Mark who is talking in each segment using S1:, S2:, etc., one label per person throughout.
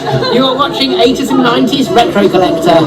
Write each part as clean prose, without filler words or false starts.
S1: You are watching 80s and 90s Retro Collector.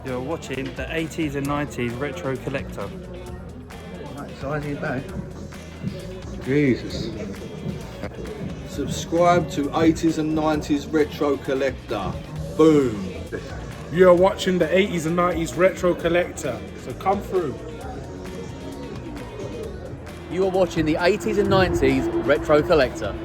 S2: You're watching the 80s and 90s Retro Collector.
S3: Right, size your back. Jesus. Subscribe to 80s and 90s Retro Collector. Boom.
S4: You're watching the 80s and 90s Retro Collector, so come through.
S5: You are watching the 80s and 90s Retro Collector.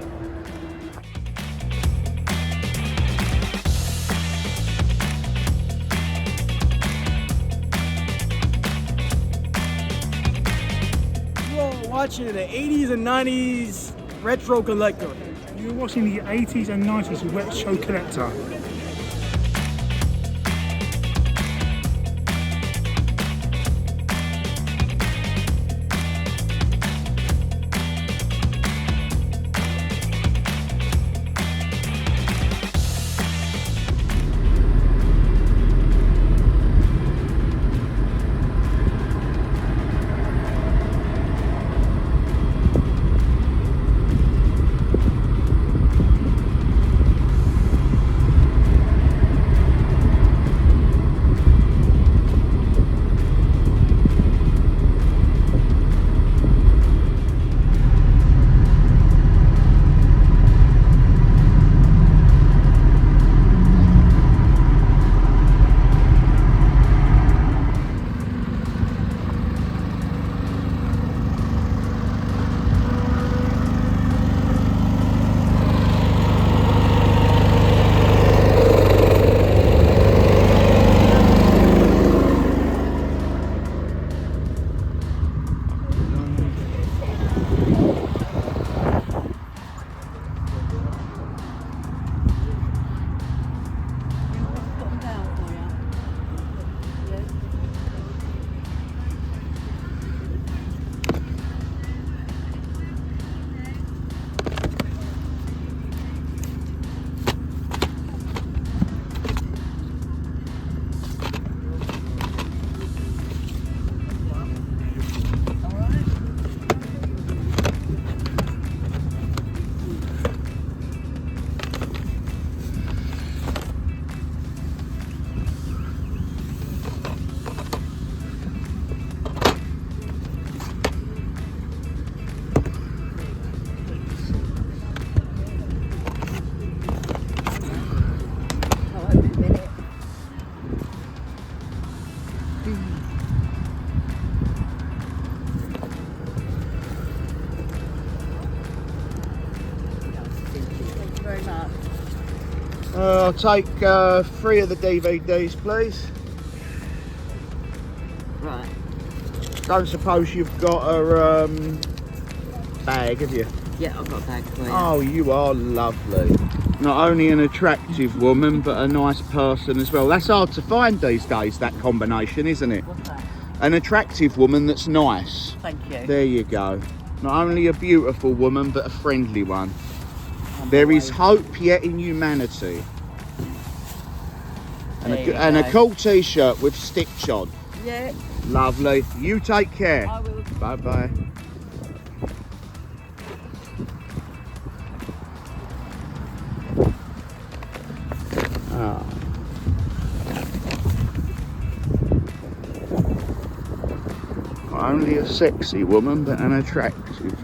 S6: Watching the 80s and 90s Retro Collector.
S4: You're watching the 80s and 90s Retro Collector.
S3: I'll take 3 of the DVDs, please.
S5: Right.
S3: Don't suppose you've got a bag, have you?
S5: Yeah, I've got a bag for you.
S3: Oh, you are lovely. Not only an attractive woman, but a nice person as well. That's hard to find these days, that combination, isn't it?
S5: What's that?
S3: An attractive woman that's nice.
S5: Thank you.
S3: There you go. Not only a beautiful woman, but a friendly one. There is hope yet in humanity. And a cool t-shirt with Stitch on.
S5: Yeah.
S3: Lovely. You take care.
S5: I will.
S3: Bye-bye. Oh. Not only a sexy woman, but an attractive.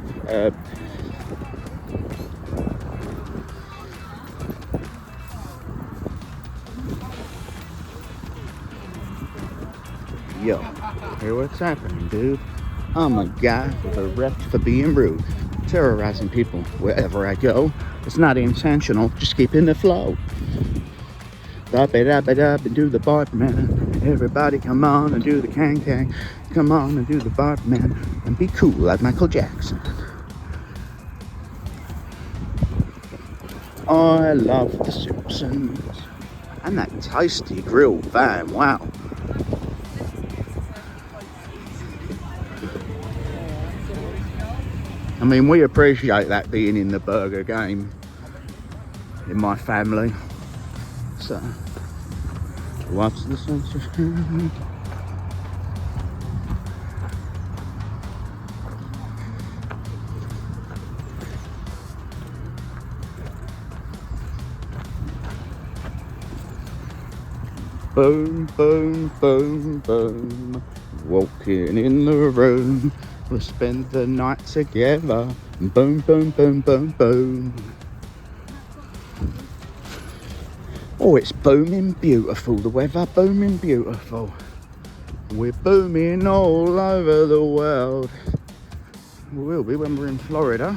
S3: Yo, hear what's happening, dude? I'm a guy with a rep for being rude, terrorizing people wherever I go. It's not intentional, just keeping the flow. Stop it up and do the barman. Everybody come on and do the can. Come on and do the barman and be cool like Michael Jackson. I love the Simpsons. And that tasty grilled bam, wow. I mean, we appreciate that being in the burger game in my family. So, what's the sense of humor? Boom, boom, boom, boom. Walking in the room. We'll spend the night together. Boom, boom, boom, boom, boom. Oh, it's booming beautiful. The weather booming beautiful. We're booming all over the world. We will be when we're in Florida.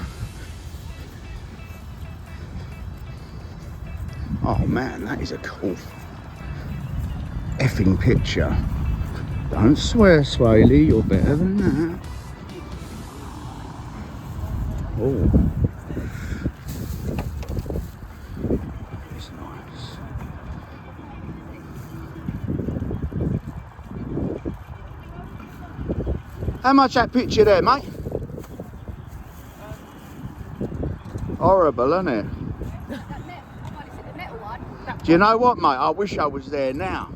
S3: Oh man, that is a cool effing picture. Don't swear, Swaley, you're better than that. Oh, it's nice. How much that picture there, mate? Horrible, isn't it? Do you know what, mate? I wish I was there now.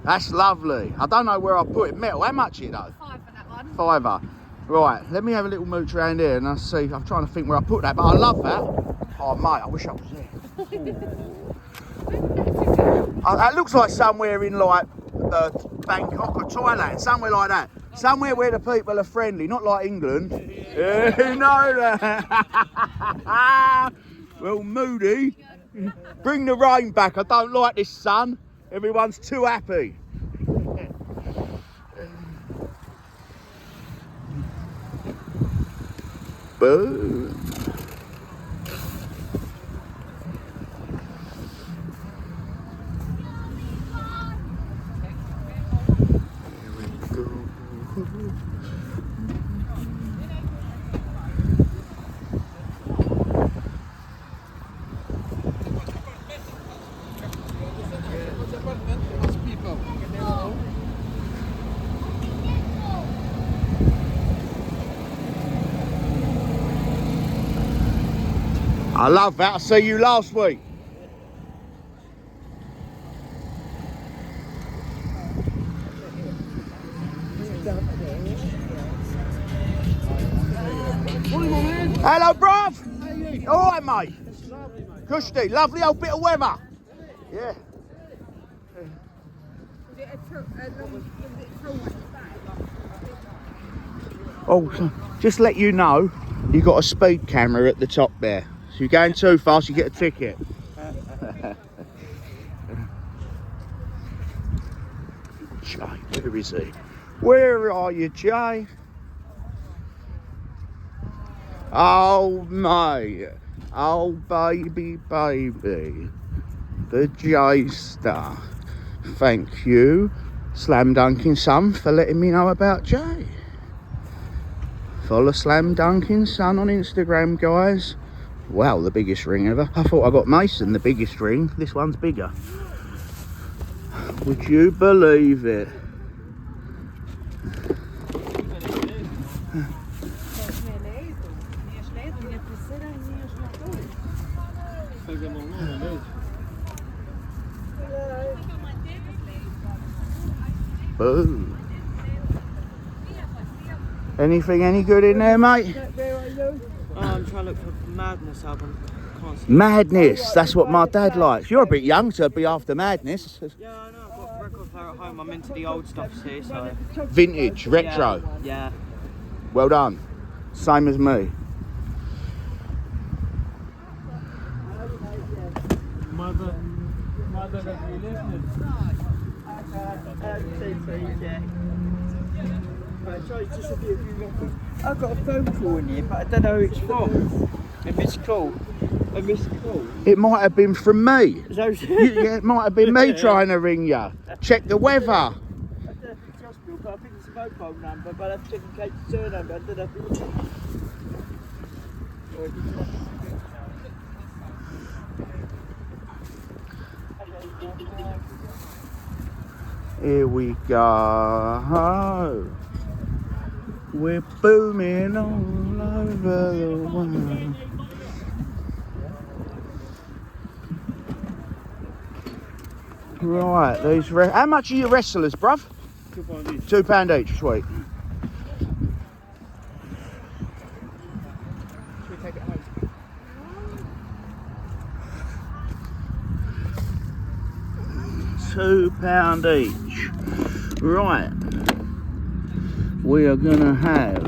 S3: That's lovely. I don't know where I put it. Metal, how much is it though? £5 for that one. £5. Right, let me have a little mooch around here and I'll see. I'm trying to think where I put that, but I love that. Oh, mate, I wish I was there. That looks like somewhere in like Bangkok or Thailand, somewhere like that. Somewhere where the people are friendly, not like England. Yeah, you know that. Well, Moody, bring the rain back. I don't like this sun. Everyone's too happy. Boom. I love that. I see you last week. Hello, bruv. All right, mate. Cushy, lovely old bit of weather. Yeah. Oh, just let you know, you got a speed camera at the top there. So you're going too fast, you get a ticket. Jay, where is he? Where are you, Jay? Oh, mate. Oh, baby, baby. The J Star. Thank you, Slam Dunking Son, for letting me know about Jay. Follow Slam Dunking Son on Instagram, guys. Wow, the biggest ring ever. I thought I got Mason the biggest ring. This one's bigger. Would you believe it? Boom. Anything any good in there, mate?
S6: Oh, I'm trying to look for Madness album. Can't see.
S3: Madness, that's what my dad likes. You're a bit young to be after Madness.
S6: Yeah, I know. I've got a record player at home. I'm into the old stuff, see, so.
S3: Vintage, retro.
S6: Yeah.
S3: Well done. Same as me.
S6: I've got a phone call in here, but I don't know who it's from. If it's cool. a missed call.
S3: It might have been from me.
S6: So,
S3: Yeah, it might have been me trying to ring you. Check the weather.
S6: I don't know if it's hospital, but I think it's a mobile number, but I've checked Kate's surname, but I don't know if it's...
S3: Here we go. We're booming all over the world. Right, these how much are your wrestlers, bruv? £2 each, sweet.
S6: Should we take it home?
S3: £2 each. Right. We are gonna have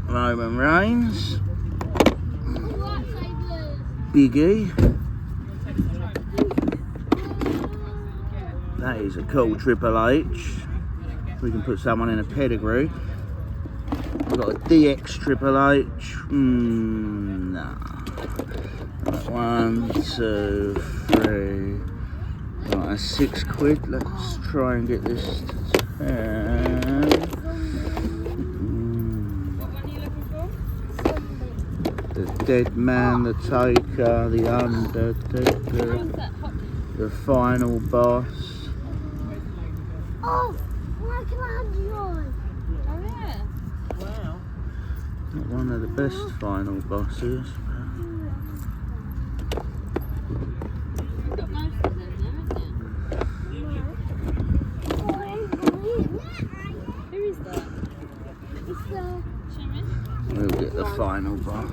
S3: Roman Reigns, Biggie. That is a cool Triple H. We can put someone in a pedigree. We've got a DX Triple H. Nah. Right, 1, 2, 3. Right, that's £6. Let's try and get this to 10. The Dead Man, the Taker, the Undertaker, the Final Boss.
S7: Oh, Michelangelo! Oh yeah.
S6: Wow.
S3: Not one of the best Final Bosses.
S7: You've got most of them there, haven't you? Who is that? It's Sharon.
S3: We'll get the Final Boss.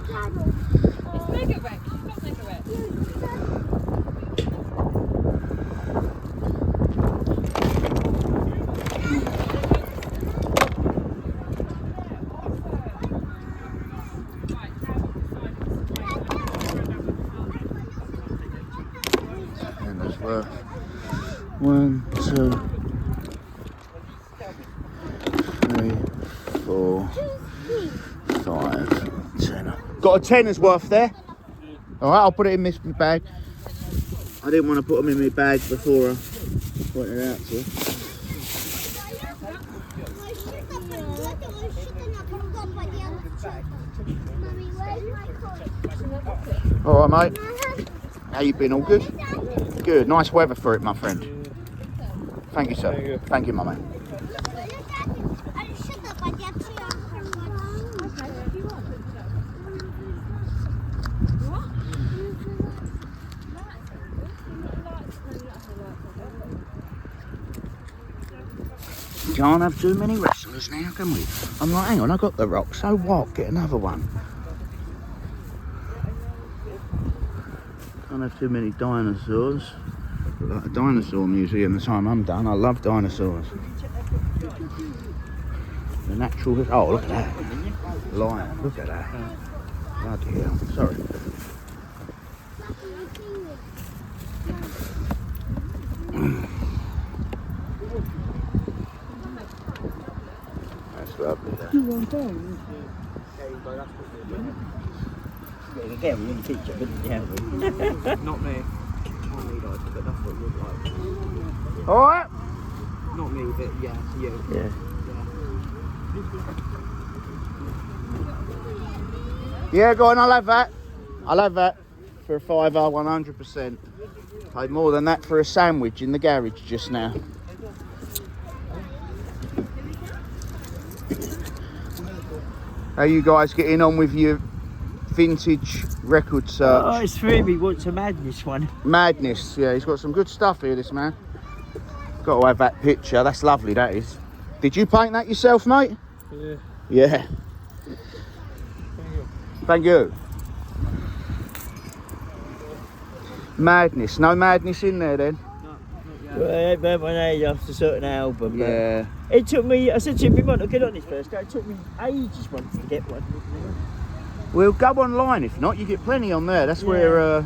S7: It's Mega Rex. You've got Mega Rex.
S3: And as well. 1, 2, 3, 4, 5, 10. Got a tenner's worth there. All right, I'll put it in this bag. I didn't want to put them in my bag before I pointed it out to you. All right, mate. How you been? All good? Good. Nice weather for it, my friend. Thank you, sir. Thank you, my man. Can't have too many wrestlers now, can we? I'm like, hang on, I got the Rock, so what? Get another one. Can't have too many dinosaurs. Like a dinosaur museum the time I'm done. I love dinosaurs. The natural... Oh, look at that. Lion, look at that. Bloody hell. Sorry. That's lovely. That.
S6: Not me. Not me, guys, but that's what it looked like.
S3: Alright.
S6: Not me, but yeah, you.
S3: Yeah. Yeah, go on, I'll have that. I'll have that for a £5, 100%. Paid more than that for a sandwich in the garage just now. How you guys getting on with your vintage record search?
S6: Oh, it's for me. What's a madness one?
S3: Madness, yeah, he's got some good stuff here, this man. Got to have that picture, that's lovely, that is. Did you paint that yourself, mate?
S4: Yeah.
S3: Yeah. Thank you. Madness, no madness in there then?
S6: Well, I burnt my name after a certain album.
S3: Yeah.
S6: It took me, I said to him, we might not get on this first day. It took me ages once to get one.
S3: We'll go online if not, you get plenty on there. That's where I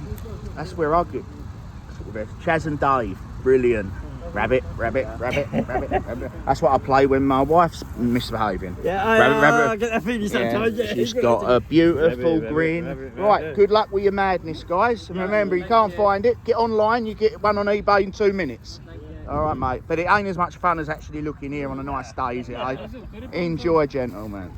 S3: get sort of Chaz and Dave, brilliant. Rabbit, rabbit, rabbit, rabbit, rabbit. That's what I play when my wife's misbehaving.
S6: Yeah, I get that feeling sometimes.
S3: Yeah, she's got a beautiful grin. Right, good luck with your madness, guys. And remember, you can't find it. Get online, you get one on eBay in 2 minutes. All right, mate. But it ain't as much fun as actually looking here on a nice day, is it, eh? Enjoy, gentlemen.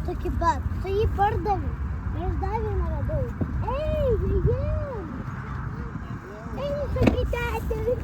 S8: Taki bat, to je pardon. Još davio na radu. Ej, jem. Ej, taki tatu.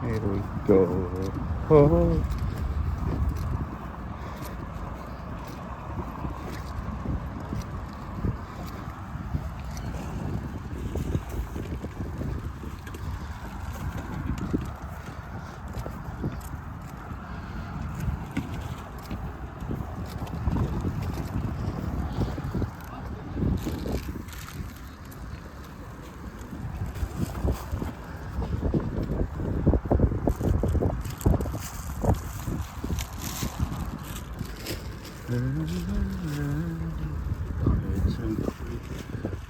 S3: Here we go. Oh.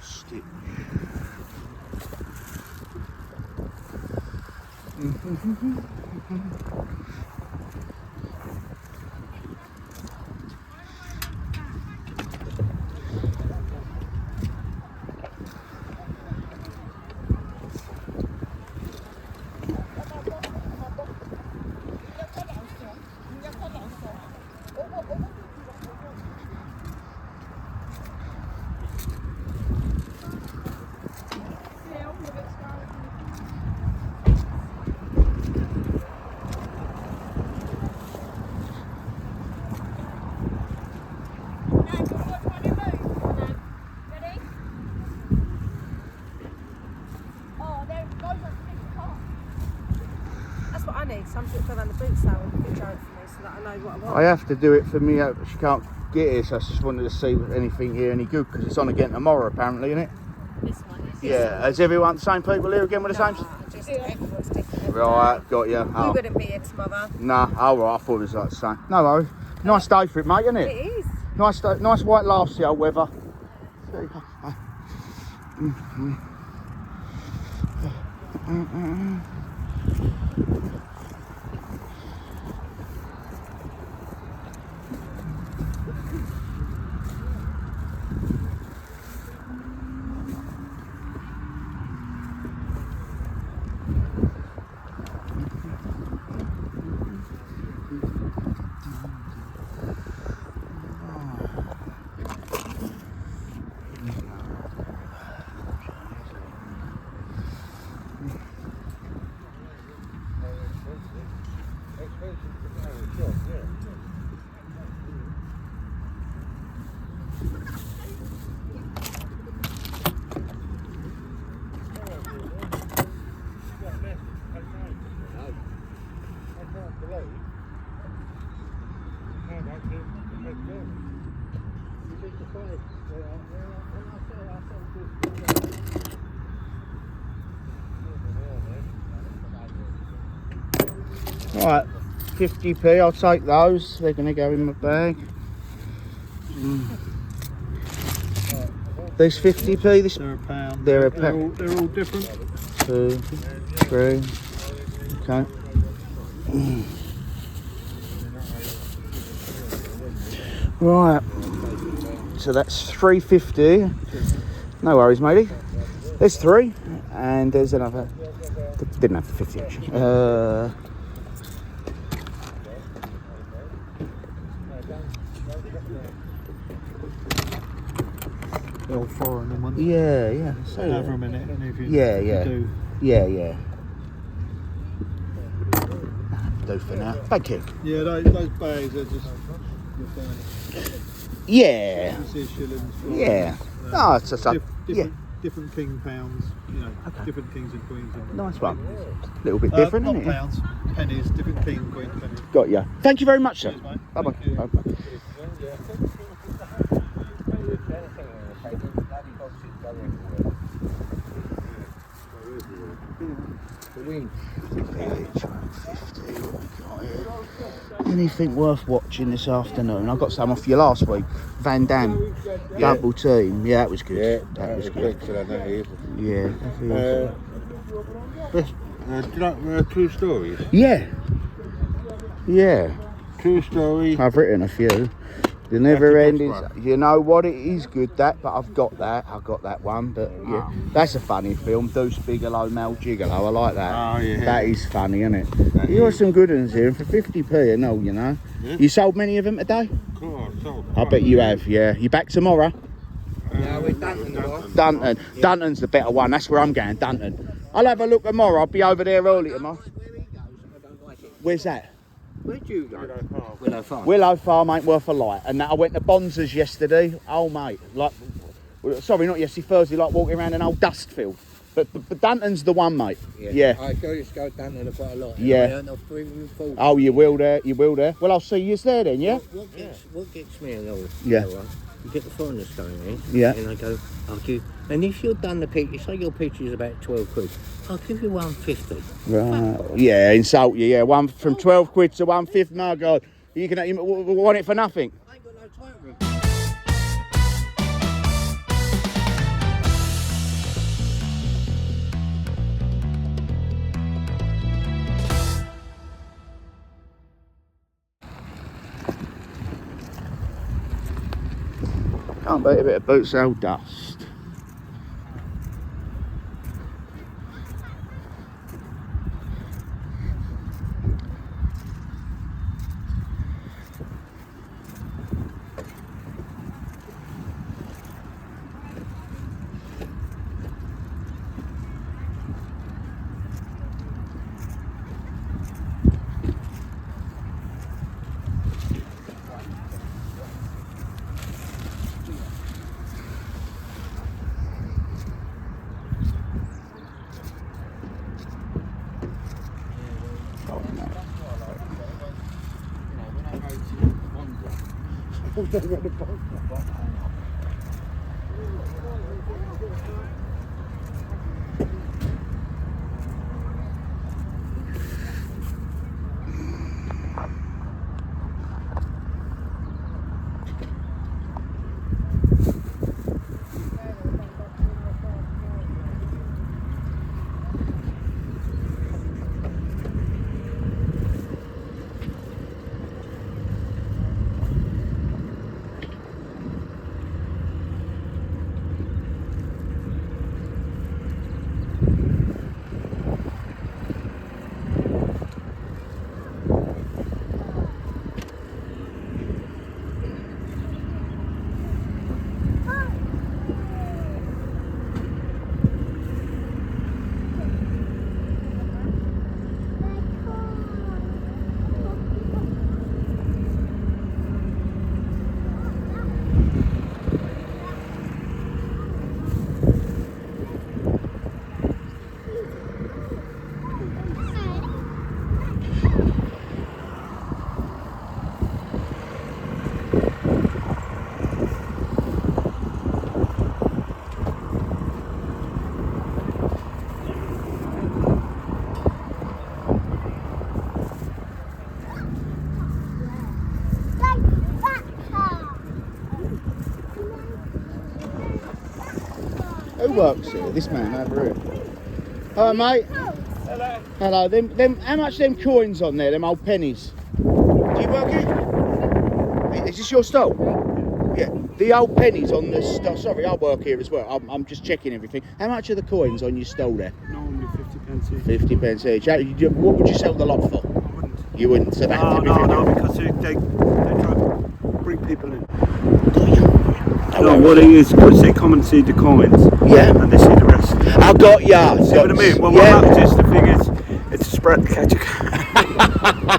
S3: Stitch.
S7: Something to put on the boot sale and video it for me so that I know what I want.
S3: I have to do it for me. She can't get here, so I just wanted to see if anything here any good because it's on again tomorrow, apparently, isn't it?
S7: This one is.
S3: Yeah. Is everyone the same people here again with the same?
S7: Just everyone's different.
S3: Right, got you.
S7: We
S3: Oh.
S7: wouldn't be here tomorrow.
S3: Nah, all right. I thought it was like the same. No worries. Nice day for it, mate, isn't it?
S7: It is.
S3: Nice day, nice white last the old weather. Right, 50p, I'll take those. They're going to go in my bag. These 50p, this
S9: They're a pound.
S3: they're a pound.
S9: They're all different.
S3: 2, 3. Okay. Right. So that's 350. No worries, matey. There's 3, and there's another. Didn't have the 50 actually.
S9: The old foreign one.
S3: Yeah. So
S9: Over a minute, and if you
S3: yeah.
S9: do.
S3: Yeah. Do for now. Thank you.
S9: Yeah, those bags are just.
S3: Yeah.
S9: Shillings.
S3: Yeah. Oh, it's just
S9: Different king pounds. You know, different kings and queens.
S3: Nice one. A little bit different,
S9: not
S3: isn't it?
S9: pounds, pennies. Different king and queen pennies.
S3: Got ya. Thank you very much, sir.
S9: Cheers, mate.
S3: Bye bye.
S9: Thank you.
S3: Bye-bye. Anything worth watching this afternoon? I got some off you last week. Van Damme, double team. Yeah, that was good.
S10: Yeah,
S3: that was good.
S10: excellent. That is.
S3: Yeah.
S10: Do you like true stories?
S3: Yeah.
S10: True story.
S3: I've written a few. The never ending. You know what? It is good that, but I've got that. I got that one, but yeah, that's a funny film. Deuce Bigelow, Mel Gigolo. I like that.
S10: Oh yeah.
S3: That is funny, isn't it? You got some good ones here, and for 50p and all, you know.
S10: Yeah.
S3: You sold many of them today?
S10: Cool.
S3: I bet you have. Yeah. You back tomorrow?
S10: No, we're Dunton.
S3: Dunton. Dunton's the better one. That's where I'm going. Dunton. I'll have a look tomorrow. I'll be over there early tomorrow. Where's that?
S10: Where'd you go? Willow Farm.
S3: Willow Farm ain't worth a light. And I went to Bonzers yesterday. Oh, mate. Sorry, not yesterday, Thursday, like walking around an old dust field. But Dunton's the one, mate. Yeah.
S10: I used to go down there quite a lot.
S3: Yeah. Oh, you will there. Well, I'll see you there then, yeah?
S10: What gets me and all?
S3: Yeah.
S10: You get the foreigners going in.
S3: Yeah.
S10: And I go, I'll give. And if you've done the picture, say your picture is about 12 quid, I'll give you 150.
S3: Right. Yeah, insult you, yeah. One from 12 quid to 150. My God. You want it for nothing?
S10: I ain't got no time for it.
S3: Can't beat a bit of boot sale dust. Who works here? This man over here. Hello, mate.
S6: Hello.
S3: Hello. Them. How much them coins on there? Them old pennies. Do you work here? Is this your stall? Yeah. The old pennies on the stall. Sorry, I work here as well. I'm just checking everything. How much are the coins on your stall there?
S2: Normally 50 pence each.
S3: 50 pence each. What would you sell the lot for?
S2: I wouldn't.
S3: You wouldn't. So that's
S2: No, because they try to bring people in. No, what it is, because they come and see the coins.
S3: Yeah.
S2: And they see the rest.
S3: I got ya.
S2: See what I mean? Well,
S3: yeah.
S2: what happens is, the thing is, it's a spread catch.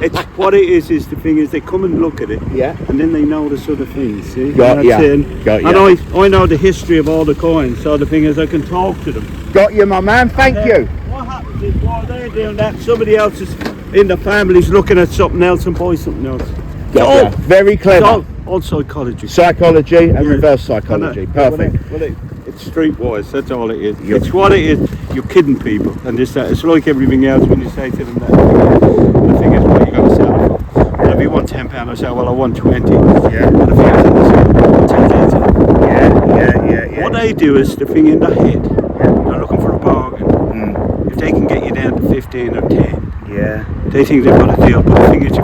S2: It's what it is the thing is, they come and look at it.
S3: Yeah.
S2: And then they notice other things, see?
S3: Got ya.
S2: Got ya. And I know the history of all the coins, so the thing is, I can talk to them.
S3: Got you, my man. Thank you.
S2: What happens is, while they're doing that, somebody else is in the family's looking at something else and buy something else.
S3: Got ya. Very clever.
S2: All psychology.
S3: Psychology and reverse psychology. Perfect.
S2: It's streetwise, that's all it is. It's what it is. You're kidding people, and this that. It's like everything else when you say to them that. The thing is, what you got to sell it for? And if you want £10, I say, well, I want 20.
S3: Yeah.
S2: And the thing is,
S3: Yeah.
S2: what they do is the thing in the head. They're looking for a bargain. If they can get you down to 15 or 10.
S3: Yeah.
S2: They think they've got a deal, but the thing is,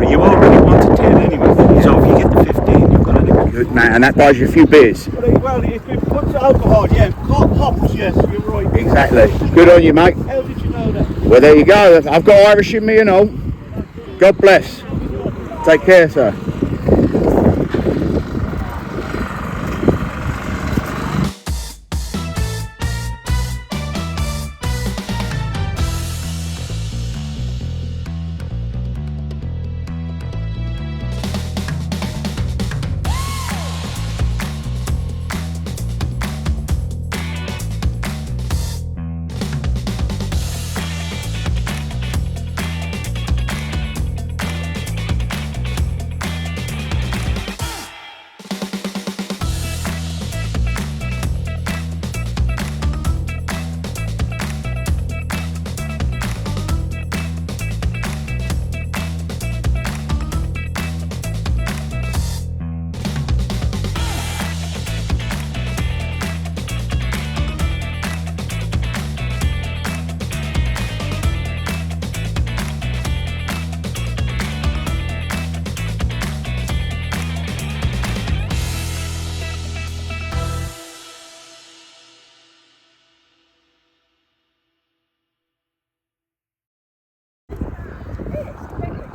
S2: you already wanted 10 anyway. So if you get the 15, you've got a deal.
S3: Good man, and that buys you a few beers.
S2: Well, if it puts alcohol, yeah, hops, yes, you're right.
S3: Exactly. Good on you, mate.
S2: How did you know that?
S3: Well, there you go. I've got Irish in me and all. God bless. Take care, sir.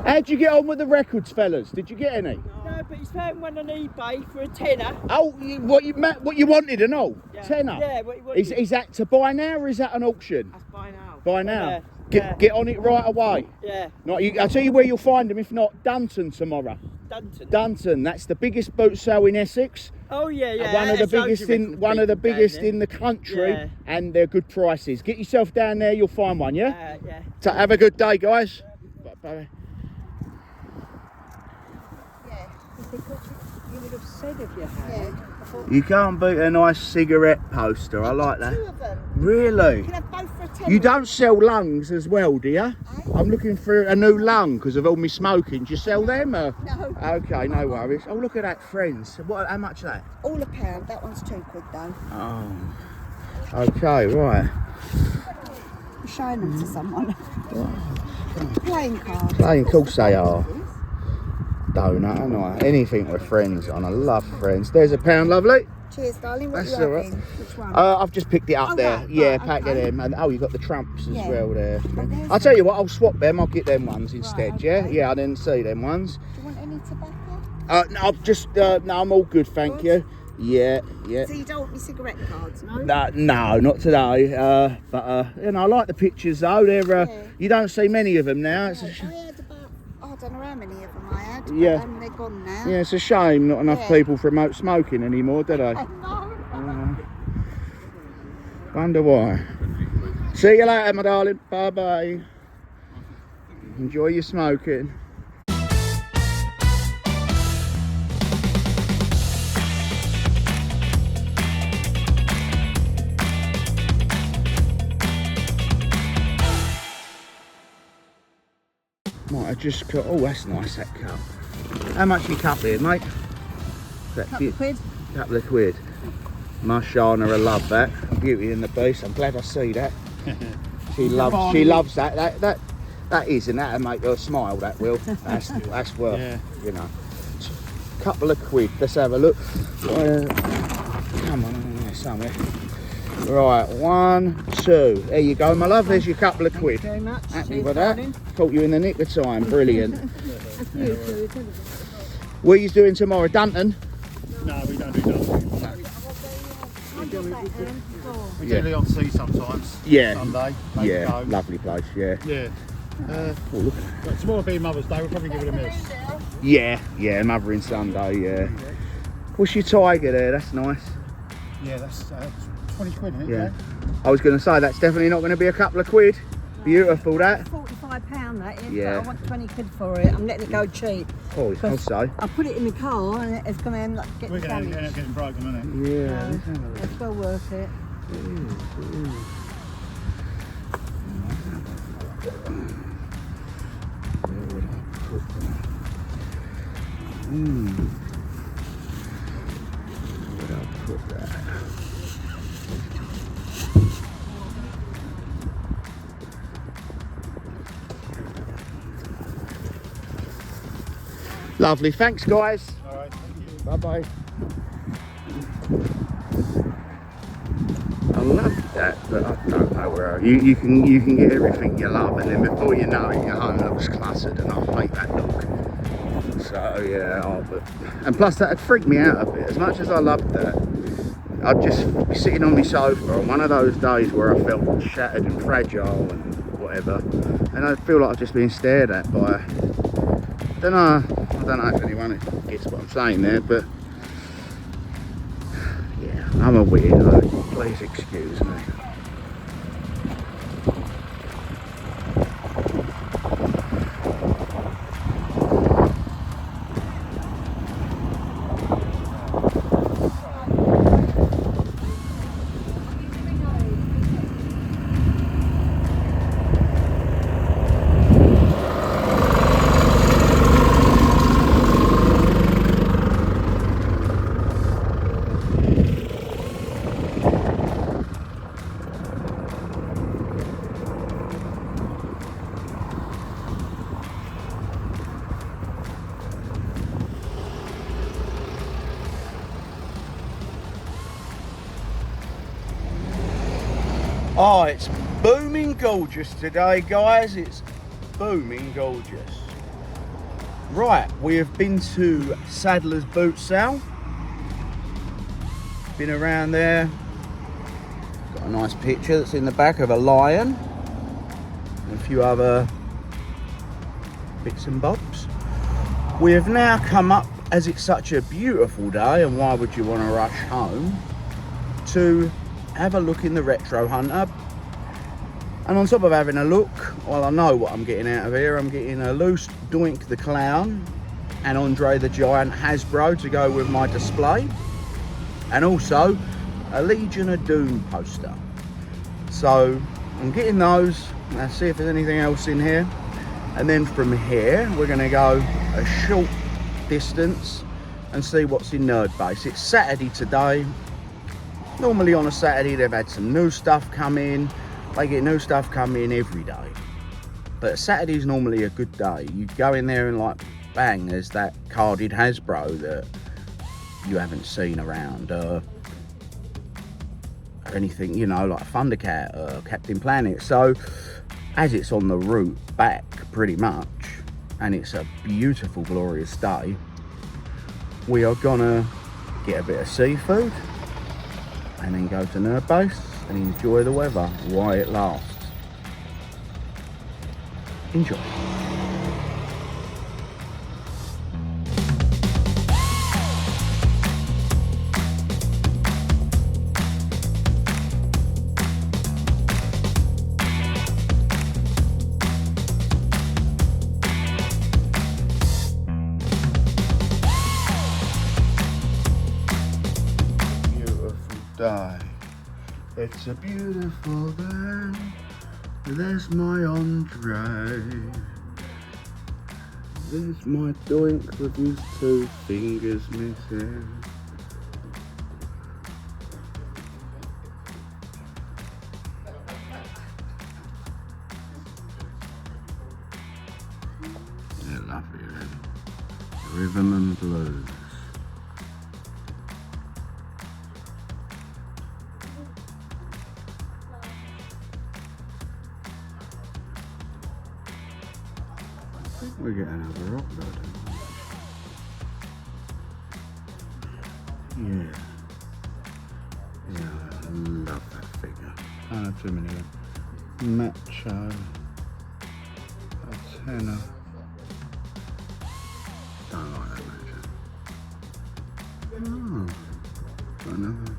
S3: How'd you get on with the records, fellas? Did you get any?
S6: No, but he's found one on eBay for a tenner.
S3: Oh, what you wanted and all?
S6: Yeah.
S3: Tenner?
S6: Yeah, what he wanted.
S3: Is that to buy now or is that an auction?
S6: That's buy now.
S3: Buy now?
S6: Yeah.
S3: Get on it right away.
S6: Yeah.
S3: I'll tell you where you'll find them, if not Dunton tomorrow.
S6: Dunton.
S3: Dunton, that's the biggest boat sale in Essex.
S6: Oh yeah.
S3: One of the biggest in the country,
S6: Yeah.
S3: and they're good prices. Get yourself down there, you'll find one, yeah?
S6: Yeah.
S3: So have a good day, guys. Bye.
S7: You would have said if you had.
S3: You can't beat a nice cigarette poster. I like that.
S7: 2 of them.
S3: Really?
S7: You can have both for a tenner.
S3: You don't sell lungs as well, do you? I'm looking for a new lung because of all my smoking. Do you sell them? Or?
S7: No.
S3: Okay, no worries. Oh, look at that, friends. How much is that?
S7: All £1. That one's £2 though.
S3: Oh. Okay, right.
S7: I'm showing them to someone. Playing cards.
S3: Playing, of course they are. Donut, and anything with friends on. I love friends. There's £1, lovely.
S7: Cheers, darling. What
S3: That's
S7: you
S3: all right.
S7: having? Which one?
S3: I've just picked it up there.
S7: Right,
S3: Yeah,
S7: right,
S3: pack
S7: okay.
S3: of them. And you've got the Trumps as well there.
S7: there's
S3: I'll tell you what, I'll swap them. I'll get them ones instead.
S7: Right,
S3: Yeah,
S7: okay.
S3: yeah. I didn't see them ones.
S7: Do you want any tobacco?
S3: No, I've just no, I'm all good, thank you. Yeah.
S7: So you don't want me cigarette cards, no?
S3: No, not today. But I like the pictures though. They're you don't see many of them now. It's
S7: I had about, I don't know how many of them I had.
S3: Yeah.
S7: But, they're gone now.
S3: yeah, it's a shame not enough people promote smoking anymore, do they?
S7: No.
S3: Wonder why. See you later, my darling. Bye bye. Enjoy your smoking. Might have just cut. Oh, that's nice, that cup. How much your cup here, mate?
S7: Couple of quid.
S3: Couple of quid. Marshana will love that. Beauty and the Beast. I'm glad I see that. She loves that. That is, and that'll make her smile, that will. That's worth, you know. Couple of quid. Let's have a look. Come on, there somewhere. Right, 1, 2. There you go, my love. There's your couple of quid.
S7: Thank you very much.
S3: Happy
S7: Cheers,
S3: with that.
S7: darling.
S3: Caught you in the nick of time. Brilliant.
S7: That's you too, isn't it?
S3: What are you doing tomorrow? Dunton?
S9: No, we don't do Dunton. We do Leon Sea sometimes.
S3: Yeah.
S9: Sunday.
S3: Yeah,
S9: Go.
S3: lovely place, yeah.
S9: Yeah.
S3: Oh, look.
S9: But tomorrow being Mother's Day, we'll probably give it a miss.
S3: Yeah, Mothering Sunday, yeah. What's your tiger there? That's nice.
S9: Yeah, that's 20 quid, isn't it?
S3: Yeah. I was going to say, that's definitely not going to be a couple of quid. Beautiful, that.
S7: £45 that is,
S3: Yeah.
S7: but I want 20 quid for it. I'm letting it go cheap.
S3: Oh, I'll say.
S7: I put it in the car and it's going to end up getting
S9: We're going to
S7: damaged.
S9: end up getting broken, isn't it?
S3: Yeah. let's have a look.
S7: It's well worth it.
S3: Where would I put that? Lovely, thanks guys.
S9: All right, thank you.
S3: Bye bye. I love that, but I don't know where you can get everything you love, and then before you know it, your home looks cluttered, and I hate that look. So yeah, and plus that'd freak me out a bit. As much as I loved that, I'd just be sitting on my sofa on one of those days where I felt shattered and fragile and whatever, and I feel like I've just been stared at by. I don't know if anyone gets what I'm saying there, but yeah, I'm a weirdo. Please excuse me. Oh, it's booming gorgeous today, guys. It's booming gorgeous. Right, we have been to Sadler's Boot Sale. Been around there. Got a nice picture that's in the back of a lion. And a few other bits and bobs. We have now come up, as it's such a beautiful day, and why would you want to rush home, to have a look in the Retro Hunter. And on top of having a look, well, I know what I'm getting out of here. I'm getting a loose Doink the Clown and Andre the Giant Hasbro to go with my display, and also a Legion of Doom poster. So I'm getting those. Let's see if there's anything else in here, and then from here we're going to go a short distance and see what's in Nerd Base. It's Saturday today. Normally on a Saturday they've had some new stuff come in. They get new stuff come in every day. But Saturday's normally a good day. You go in there and like, bang, there's that carded Hasbro that you haven't seen around. Or anything, you know, like Thundercat or Captain Planet. So, as it's on the route back pretty much, and it's a beautiful, glorious day, we are gonna get a bit of seafood and then go to Nerd Base and enjoy the weather while it lasts. Enjoy. Day. It's a beautiful day. There's my Andre. There's my Doink with his 2 fingers missing. Rhythm and blues. I think we're getting another rock garden. Yeah. Yeah, I love that figure. I don't have too many of them. Macho. A tenner. Don't like that macho. Oh, got another.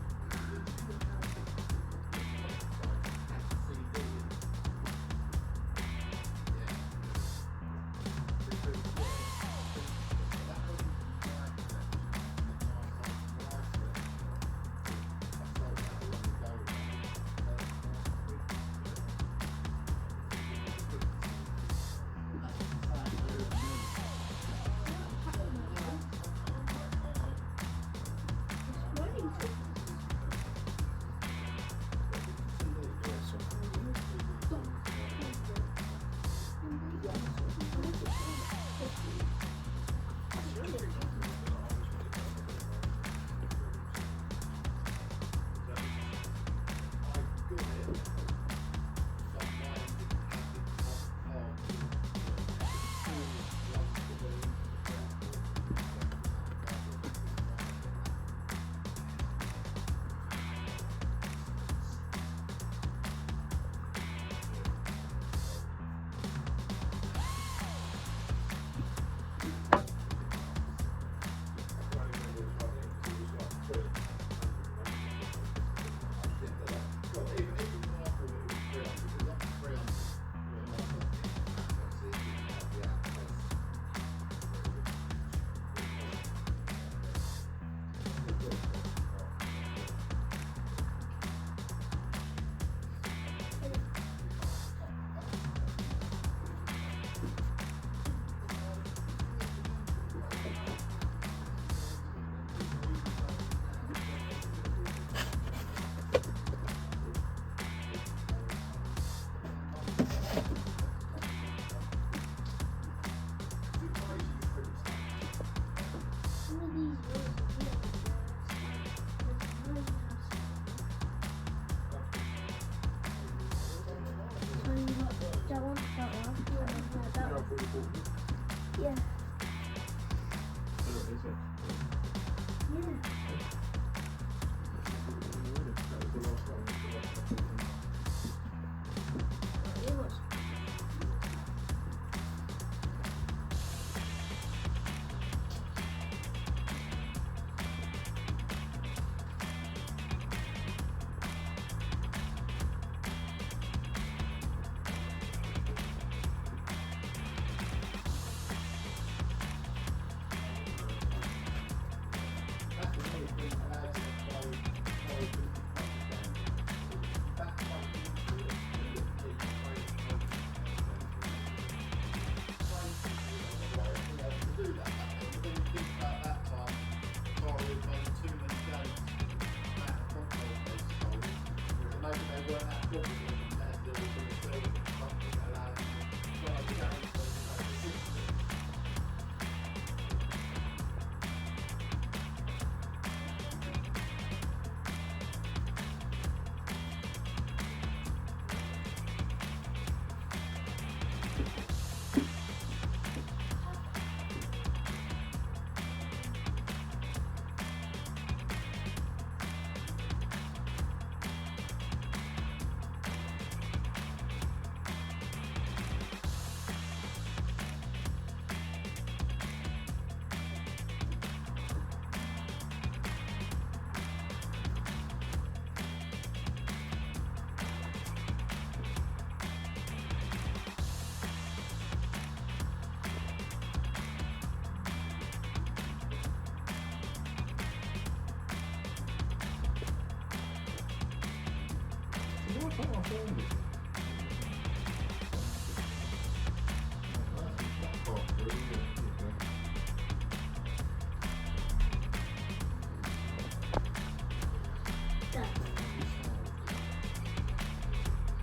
S8: Yeah.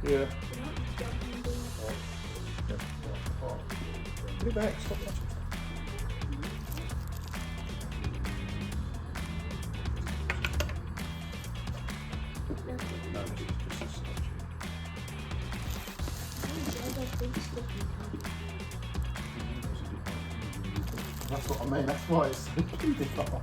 S4: Yeah. Put it back. Stop touching.
S3: That's what I mean, that's why it's so beautiful.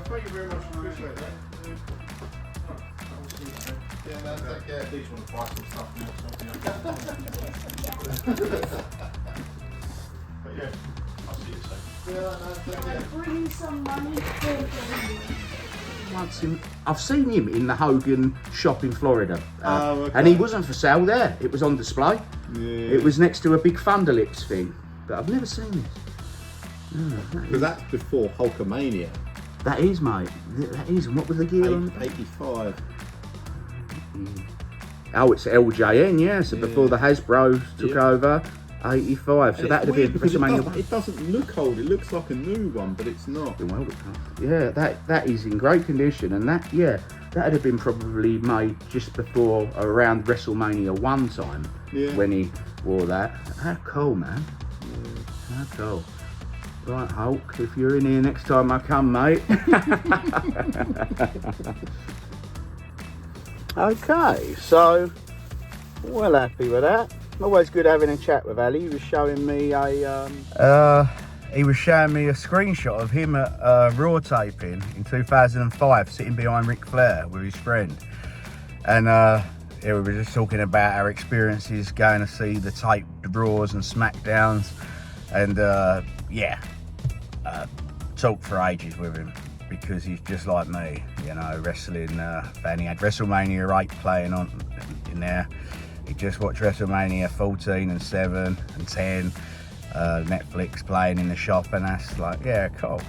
S9: Thank you very much, appreciate that. Yeah, man, take care. These want to buy some stuff now, but yeah, I'll see you soon. Yeah, no, take care.
S8: Bring some money for
S3: I've seen him in the Hogan shop in Florida.
S9: Okay.
S3: And he wasn't for sale there, it was on display.
S9: Yeah.
S3: It was next to a big Thunder Lips thing, but I've never seen this.
S9: Because that's before Hulkamania.
S3: That is, mate. That is. And what was the gear on?
S9: 85.
S3: Oh, it's LJN, yeah. So before the Hasbro took over, 85. So that would have been WrestleMania.
S9: It doesn't look old. It looks like a new one, but it's not.
S3: Well, yeah, that is in great condition, and that would have been probably made just before around WrestleMania 1 time when he wore that. How cool, man! How cool. Right, Hulk, if you're in here next time I come, mate. Okay, so well happy with that. Always good having a chat with Ali. He was showing me a screenshot of him at Raw taping in 2005, sitting behind Ric Flair with his friend, and we were just talking about our experiences going to see the taped Raws and Smackdowns, and talked for ages with him because he's just like me, you know, wrestling fan. He had WrestleMania 8 playing on in there. He just watched WrestleMania 14 and 7 and 10, Netflix playing in the shop, and that's like, yeah, cool.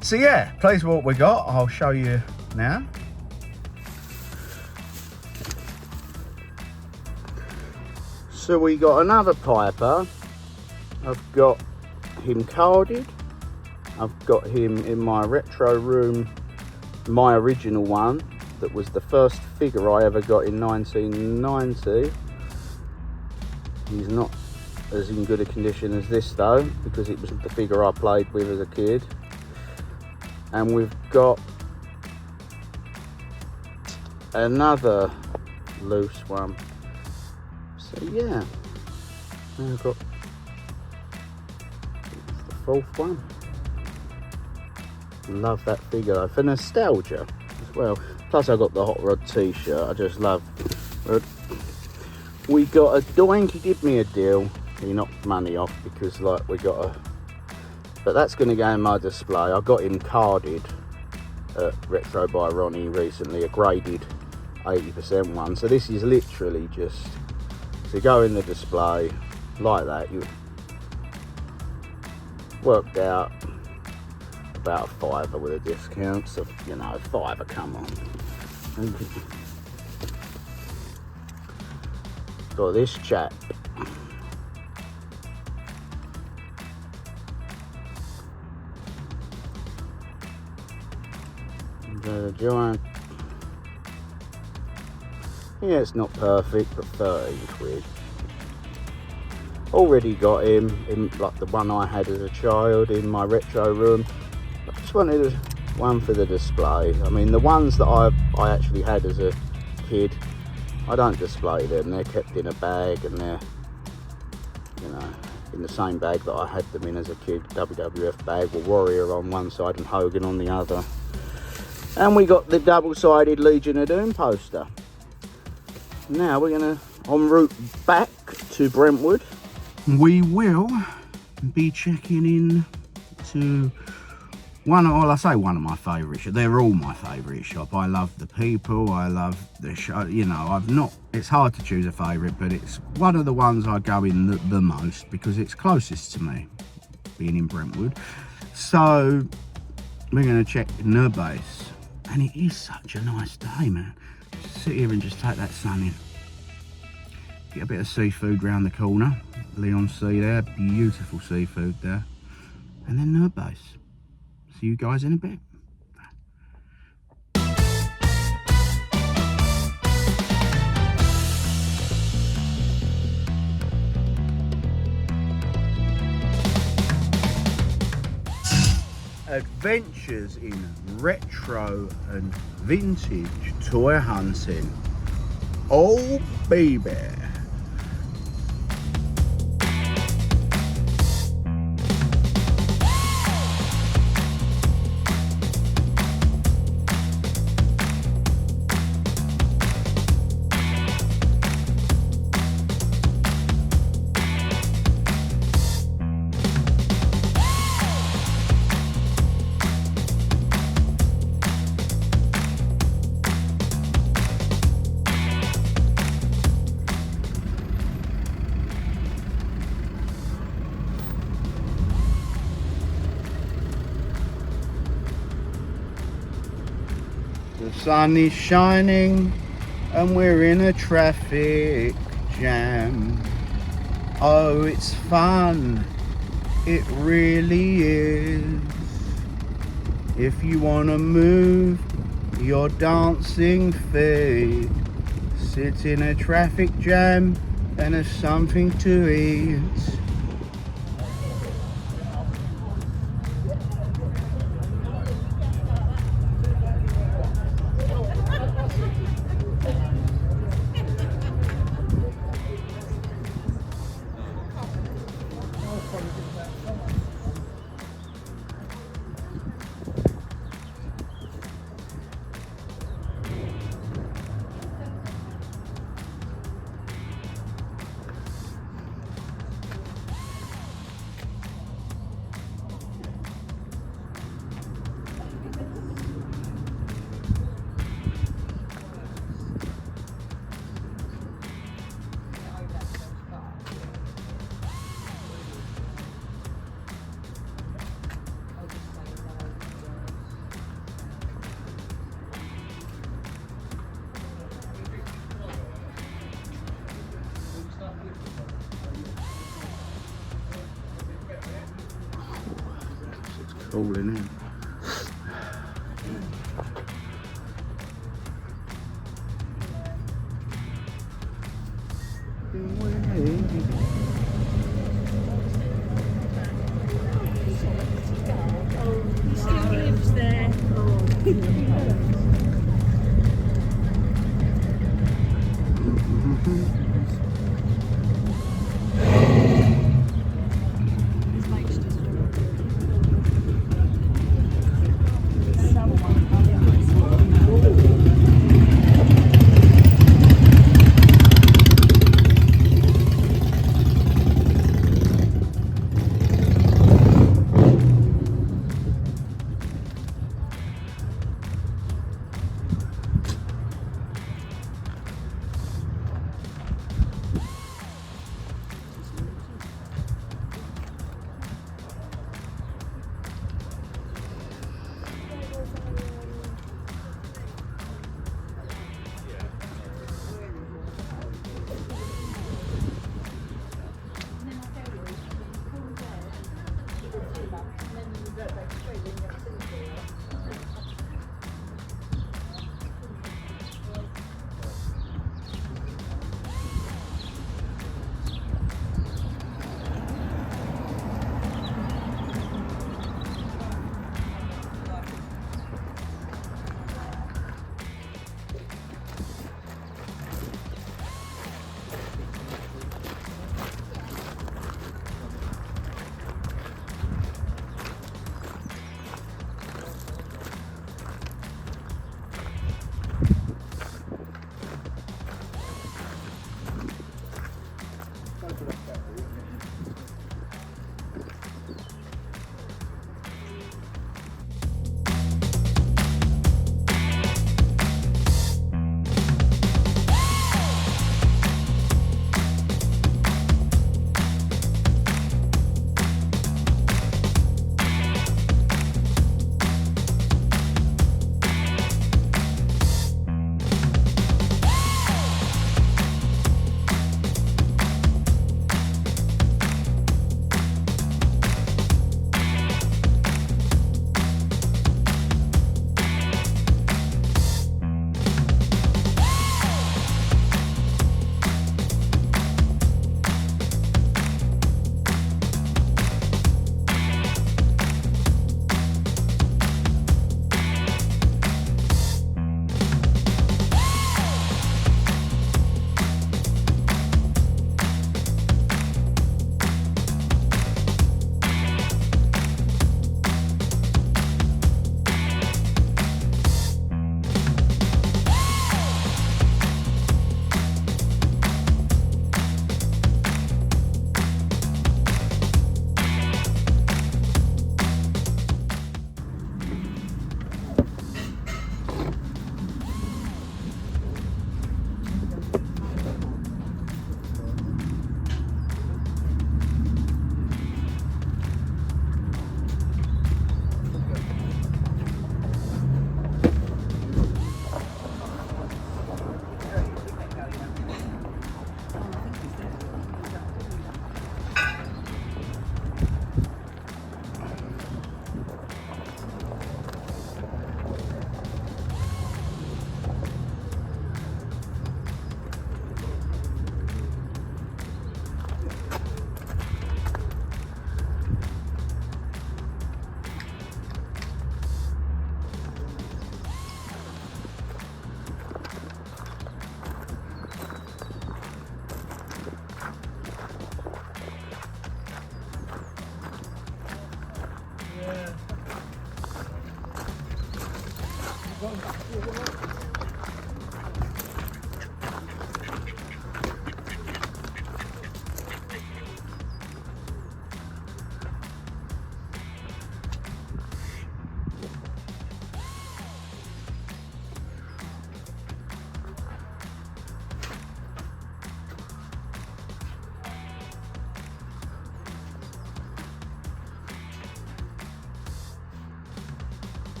S3: So yeah, please what we got, I'll show you now. So we got another Piper. I've got him carded. I've got him in my retro room, my original one, that was the first figure I ever got in 1990. He's not as in good a condition as this though, because it was the figure I played with as a kid. And we've got another loose one. So yeah, now I've got the fourth one. Love that figure though, for nostalgia as well. Plus I got the Hot Rod t-shirt, I just love it. We got a doink, he did me a deal. he knocked money off because like we got a, but that's going to go in my display. I got him carded at Retro by Ronnie recently, a graded 80% one. So this is literally just to go in the display like that. You worked out about a £5 with a discount, so you know, £5, come on. Got this chap. The giant. Yeah, it's not perfect, but 13 quid. Already got him in like the one I had as a child in my retro room. I just wanted one for the display. I mean, the ones that I actually had as a kid, I don't display them. They're kept in a bag, and they're, you know, in the same bag that I had them in as a kid. WWF bag with Warrior on one side and Hogan on the other. And we got the double-sided Legion of Doom poster. Now we're gonna en route back to Brentwood. We will be checking in to one of my favourite shops. They're all my favourite shop. I love the people, I love the show, you know, it's hard to choose a favourite, but it's one of the ones I go in the most because it's closest to me, being in Brentwood. So we're gonna check the base. And it is such a nice day, man. Just sit here and just take that sun in. Get a bit of seafood round the corner. Leon Sea there, beautiful seafood there. And then Nerd Base. See you guys in a bit. Adventures in retro and vintage toy hunting. Oh baby. The sun is shining and we're in a traffic jam. Oh, it's fun, it really is. If you want to move your dancing feet, sit in a traffic jam and have something to eat. Cooling in.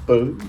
S3: Boom.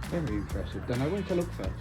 S3: Very impressive. Don't know where to look first.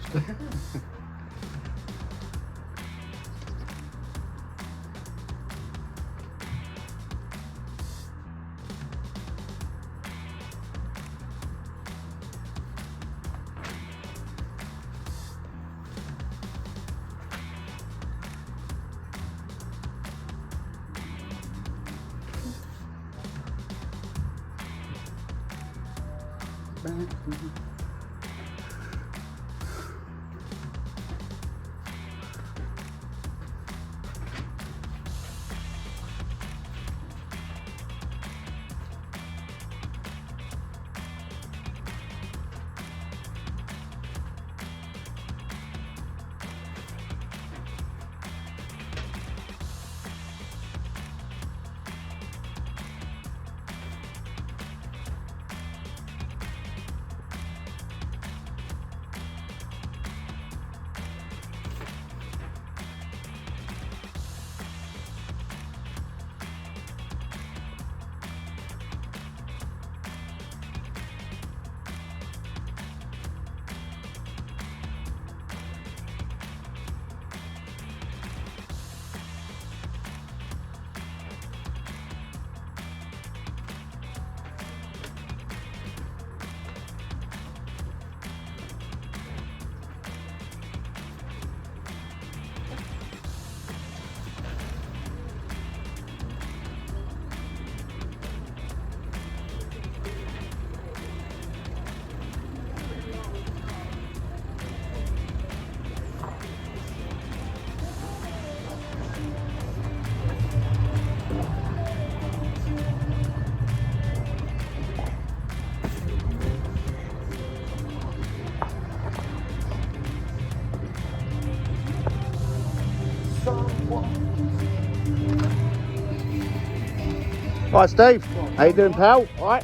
S3: Right, Steve. How you doing, pal? All right.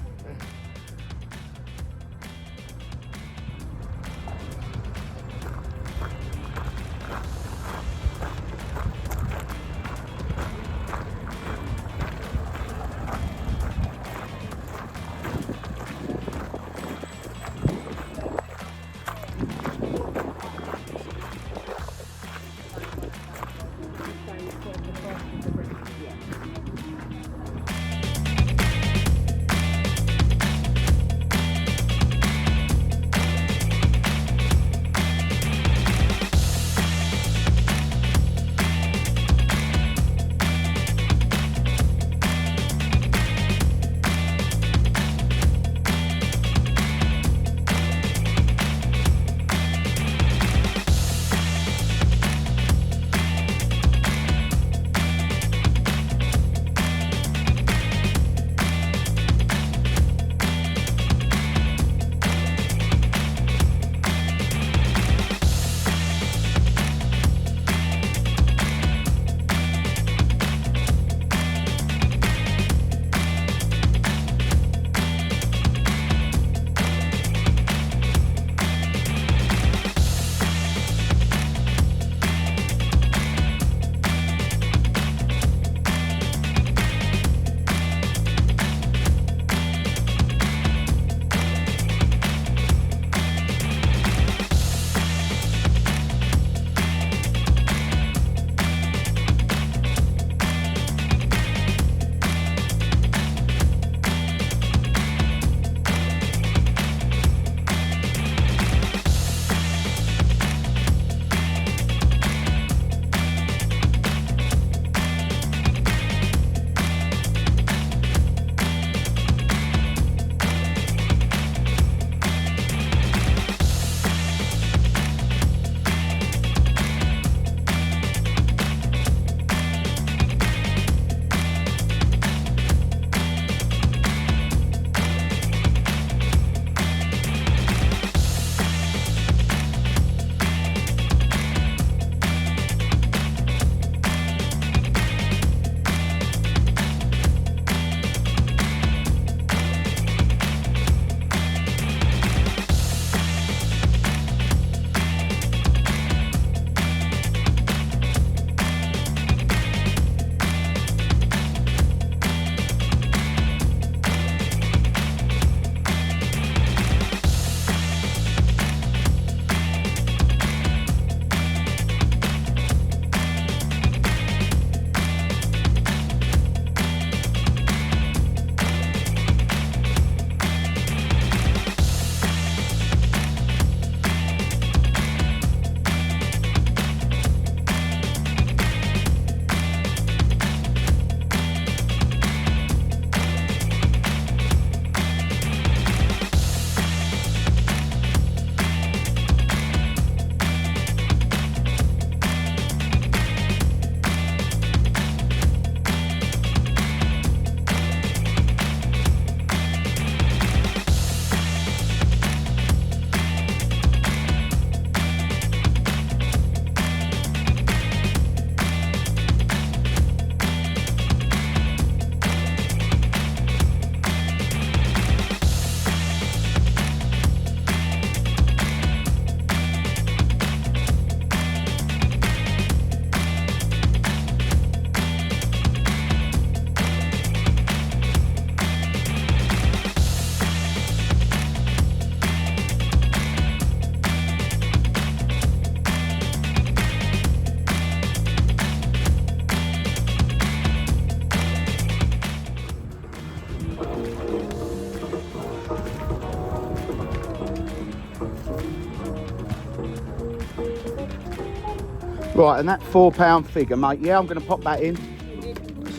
S3: Right, and that £4 figure, mate. Yeah, I'm going to pop that in.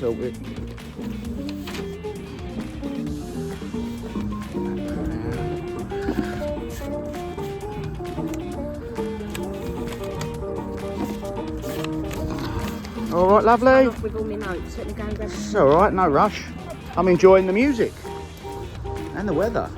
S3: So it. All right, lovely.
S7: With all my notes. Let me go and grab
S3: It's all right, no rush. I'm enjoying the music and the weather.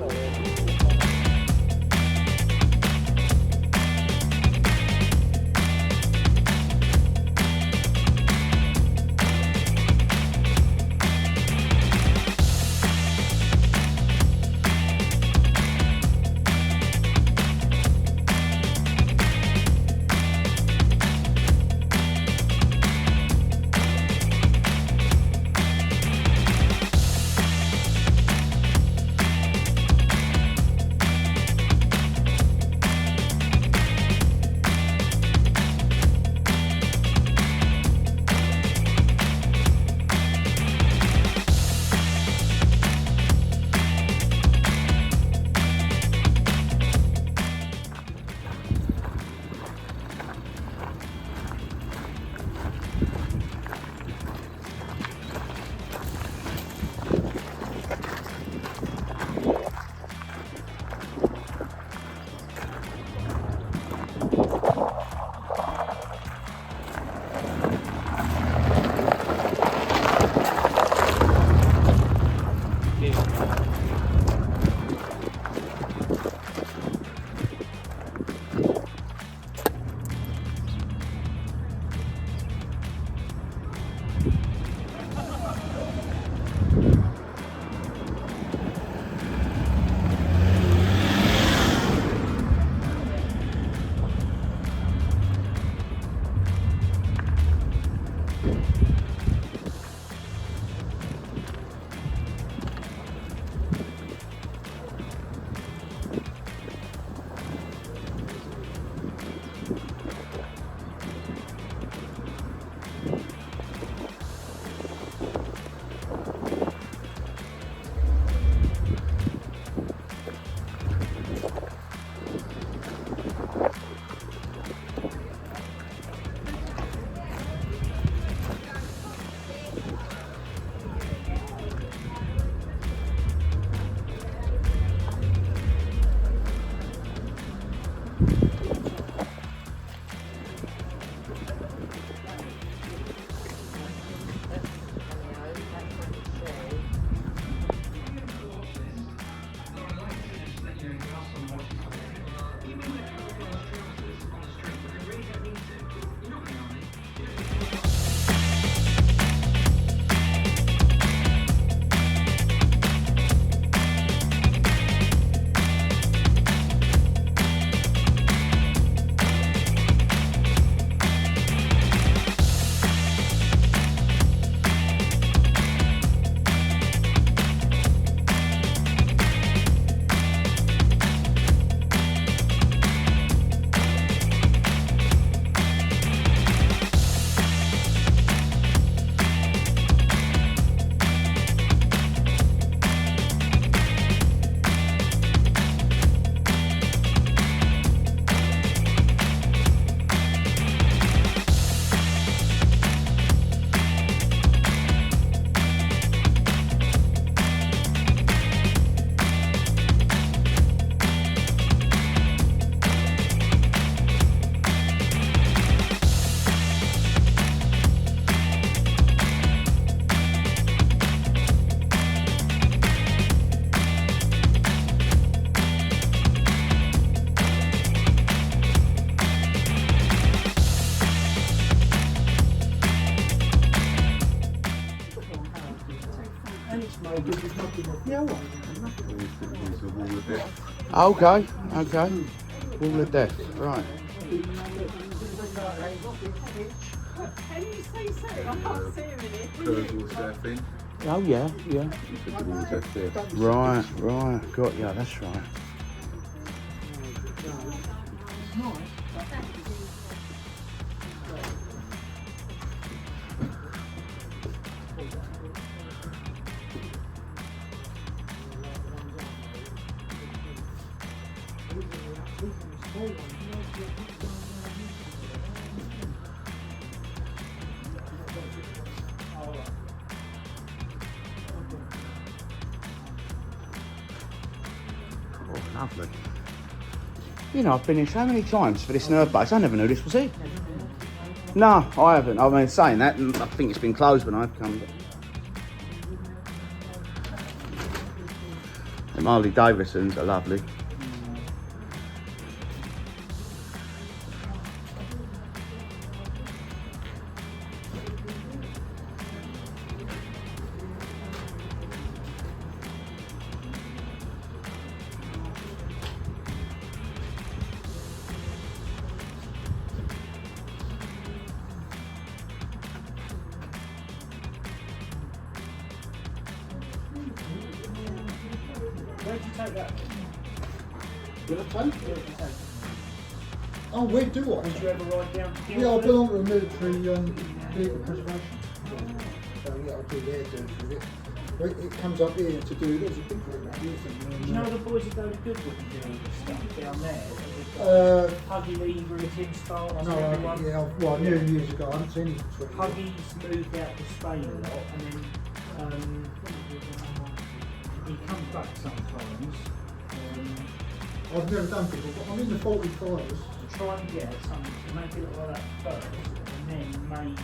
S3: Okay, okay. Wall of death, right. Oh yeah, yeah. Right, right, got ya, that's right. Oh, lovely. You know, I've been here so many times for this nerve base, I never knew this was here. No, I haven't. I mean, saying that, I think it's been closed when I've come. The Harley Davidsons are lovely.
S9: Where'd you take that? Will I take it? Oh, where do I?
S6: Did you ever ride down to
S9: Yeah, I belong to the military vehicle preservation. So yeah, I'll do their dues with it. But it comes up here to do, there's a big one.
S6: Do you know the boys that go to Goodwood and do all this stuff down there? Huggy Lever and Tim Starr.
S9: No, yeah, well, I knew him years ago, I haven't seen him for 20 years.
S6: Huggy's moved out to Spain a lot and then he comes back sometimes.
S9: I've never done people, but I'm in the 45s.
S6: To try and get something to make it look like that first, and then maybe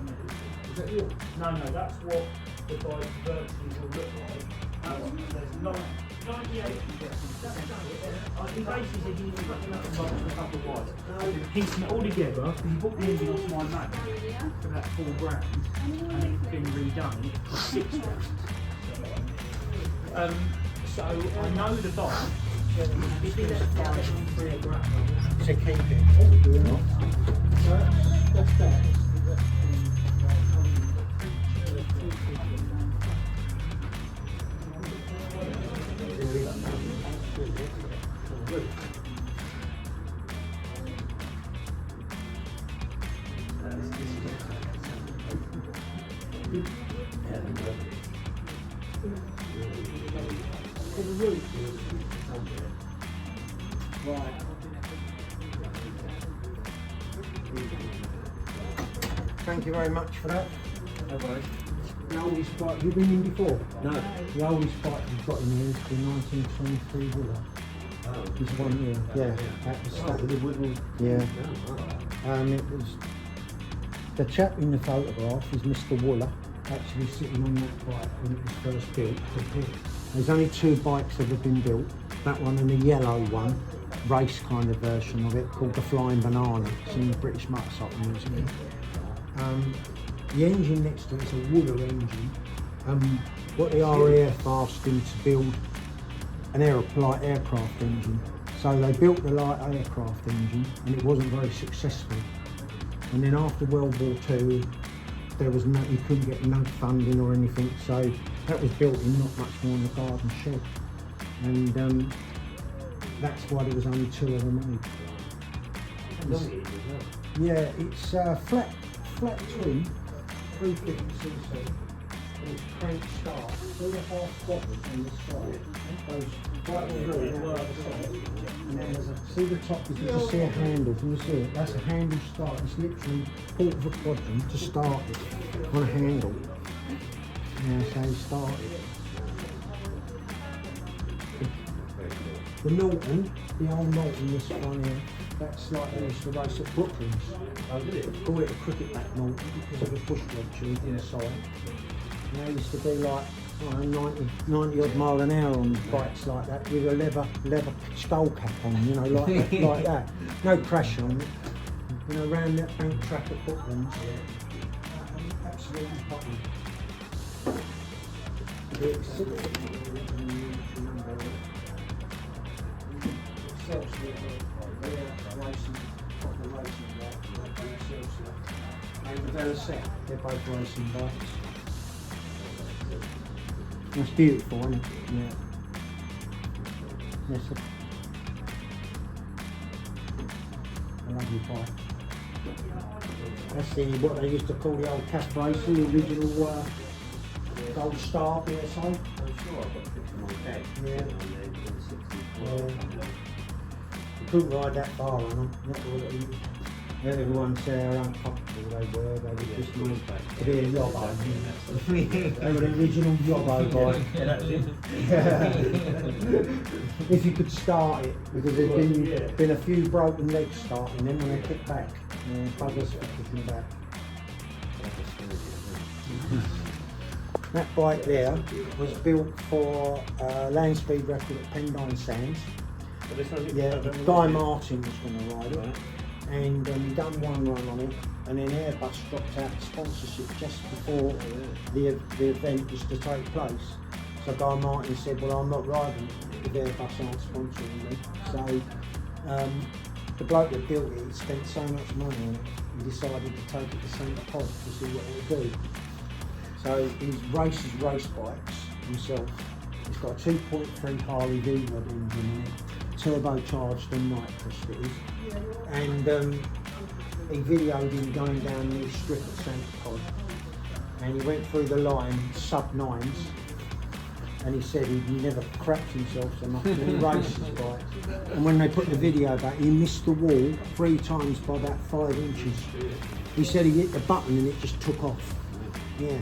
S6: move.
S9: Is that yours?
S6: No, that's what the bike virtually will look like. There's 98 he basically said you need to put enough and box and a couple of wires. I've been piecing it all together, because he booked the engine off my mate for about £4 and it's been redone, it cost £6. So I know the bike, if he lets it out for £3 to keep it.
S9: So that's that.
S6: Right.
S11: Thank you very much for that.
S6: No worries.
S11: The oldest bike, you've been in before?
S6: No.
S11: The oldest bike you've got in here is the 1923 Willer. This one here, yeah. At the start of the Whittle. Yeah. It was, the chap in the photograph is Mr. Wooler, actually sitting on that bike when it was first built. There's only 2 bikes ever been built, that one and the yellow one, race kind of version of it, called the Flying Banana. It's in the British Motorcycle Museum. The engine next to it's a Wooler engine. What the RAF asked him to build an light aircraft engine. So they built the light aircraft engine and it wasn't very successful. And then after World War II, there was no, he couldn't get no funding or anything, so that was built in not much more than a garden shed. And that's why there was only 2 of them made. Yeah, it's flat twin, 350cc. It's crank start, all the half bottles on the side, goes right through the other side. And then there's see the top, you can just see a handle, can you see it? That's a handle start, it's literally quarter of a quadrant to start it on a handle. Yeah, so you start it. The Norton, the old Norton, this one here, that's like they used to race at Brooklands. Call it a cricket bat Norton because of the push rod tube inside. And they used to be like 90 odd mile an hour on bikes like that with a leather skull cap on, you know, like that. No crash on it. You know, round that bank track at Brooklands. Absolutely popping. They're both racing bikes. That's beautiful, isn't it? Yeah. Yes. A lovely bike. That's what they used to call the old Casp Racing, the original Gold Star BSO. I'm sure I've got a picture of my dad. Yeah. You couldn't ride that far on them. Not really. Everyone said how uncomfortable they were. They were just used to be a yobbo. They were the original yobbo bike. If you could start it, because there's been a few broken legs starting them when they kick back. Buggers for kicking back. That bike there was built for land speed record at Pendine Sands. Yeah, Guy Martin was going to ride it, and he done one run on it, and then Airbus dropped out sponsorship just before the event was to take place. So Guy Martin said, well, I'm not riding if Airbus aren't sponsoring me. So the bloke that built it spent so much money on it, he decided to take it to St. Pod to see what it would do. So he races race bikes himself. He's got a 2.3 Harley V-Rod engine in it, turbocharged and nitrous it is. And he videoed him going down the strip at St. Pod. And he went through the line, sub-9s, and he said he'd never cracked himself so much when he raced his bike. And when they put the video back, he missed the wall 3 times by about 5 inches. He said he hit the button and it just took off. Yeah.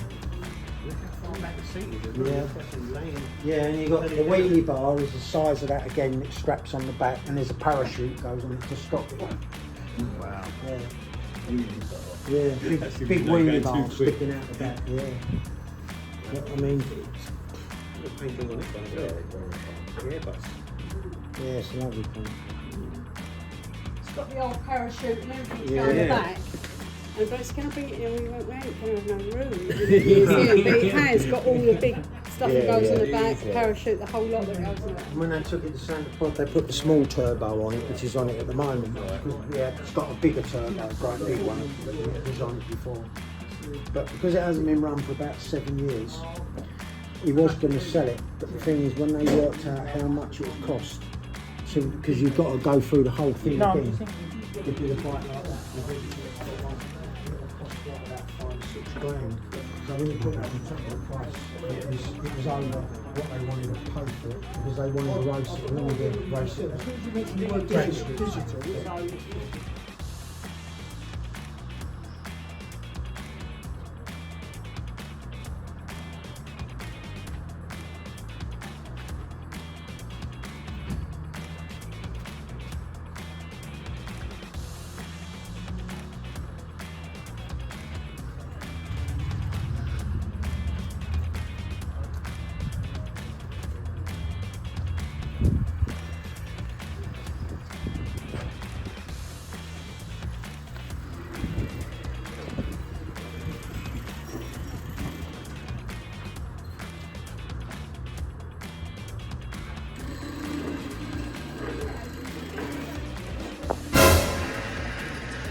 S11: Yeah, and you got the wheelie bar is the size of that again, it straps on the back, and there's a parachute goes on it to stop it.
S2: Wow.
S11: Yeah. Yeah, big wheelie bar sticking out the back, yeah. I mean, yeah, it's a lovely thing.
S7: It's got the old parachute and everything
S11: Yeah.
S7: down the back. And but it's going to be, we went round, going to have no room. But it has got all the big stuff that goes on the back, the parachute, the whole lot that goes on it.
S11: When they took it to Santa Pod, they put the small turbo on it, which is on it at the moment. Yeah, it's got a bigger turbo, a quite big one, that was on it before. But because it hasn't been run for about 7 years, he was going to sell it. But the thing is, when they worked out how much it would cost, so because you've got to go through the whole thing again, to do a bike like that, it'll cost like about 5-6 grand. So when you put that on top of the price, it was over what they wanted to pay for it, because they wanted to race it, and all the race it.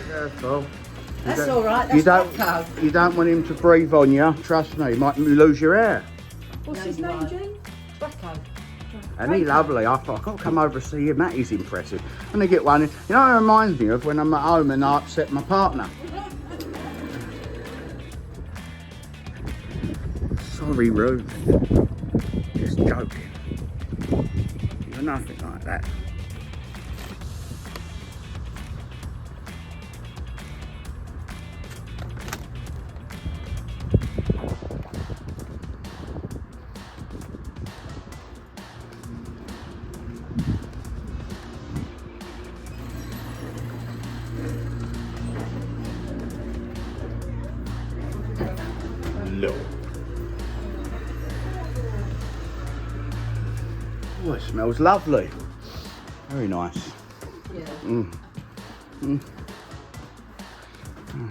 S3: Careful.
S7: That's all right, that's Rocco.
S3: You don't want him to breathe on you, trust me, you might lose your hair.
S7: What's his name, Jean? Rocco.
S3: And he's lovely. I thought, I've got to come over and see him. That is impressive. And I get one. You know, it reminds me of when I'm at home and I upset my partner. Sorry, Ruth. Just joking. You're nothing like that. Oh, it smells lovely. Very nice.
S7: Yeah.
S3: Mm. Mm. Mm.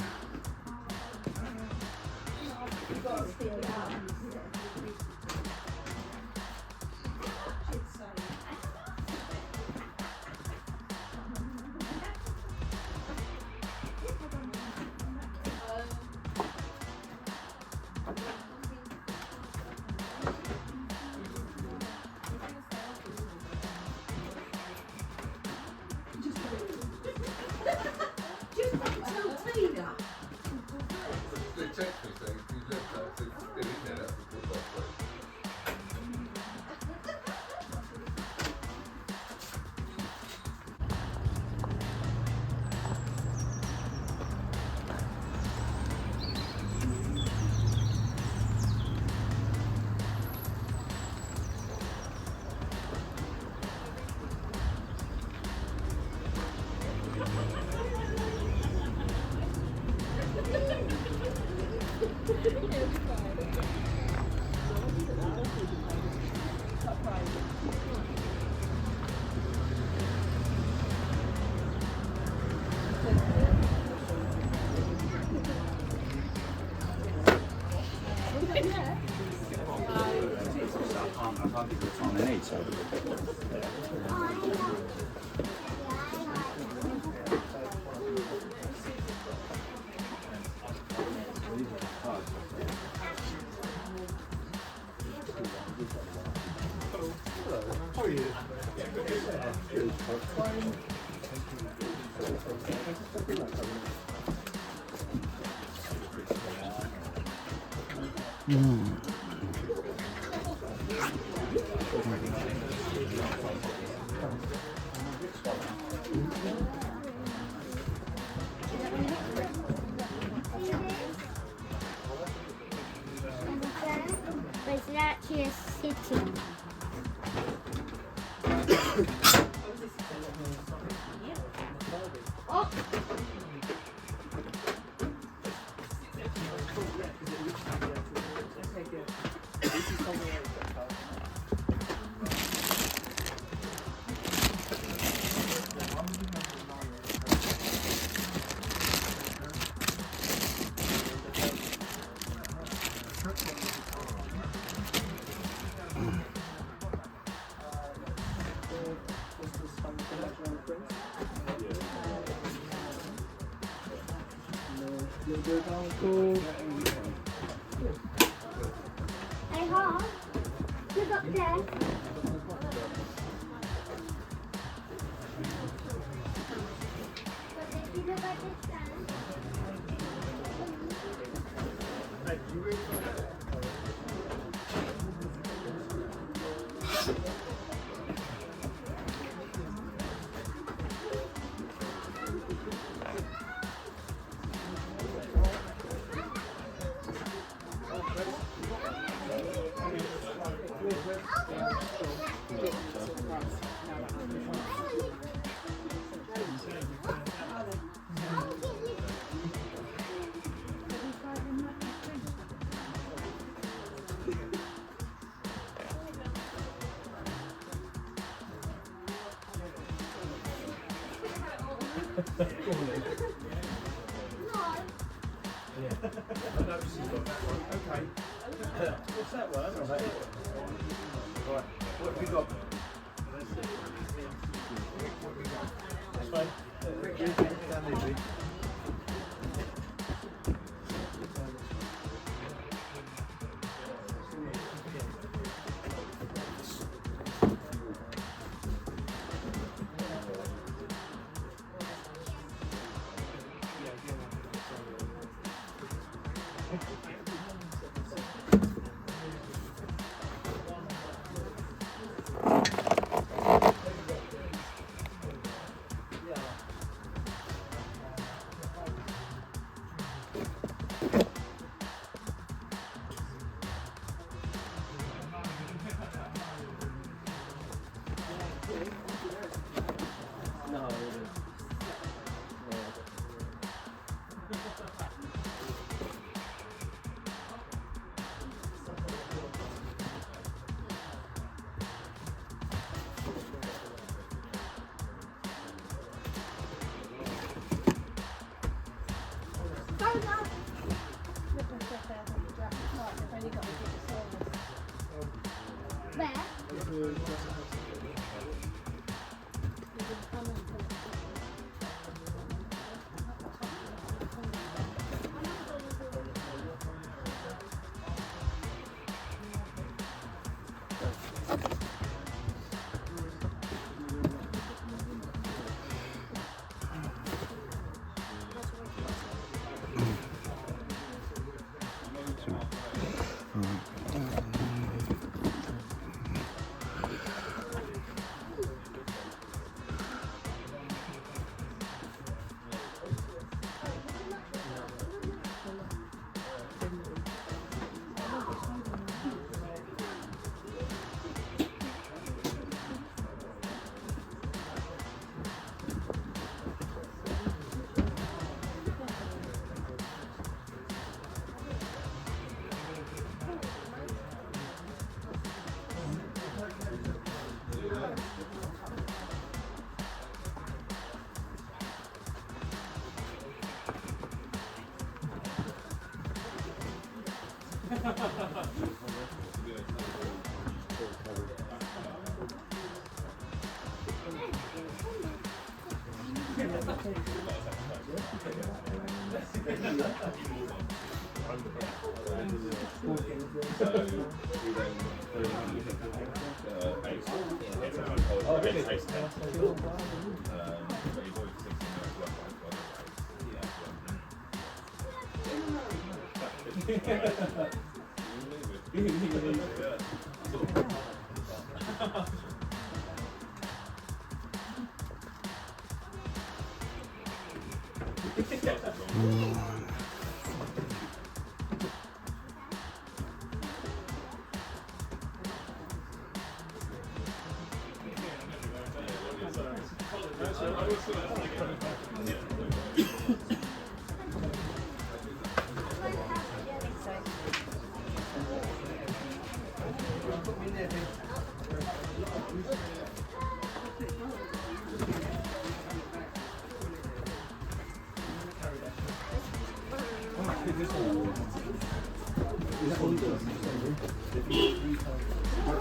S2: can't give you the time they need, so.
S9: How are you?
S8: But it's actually a city. Oh! Hey, Hawk, look up there. But if you look at this stand,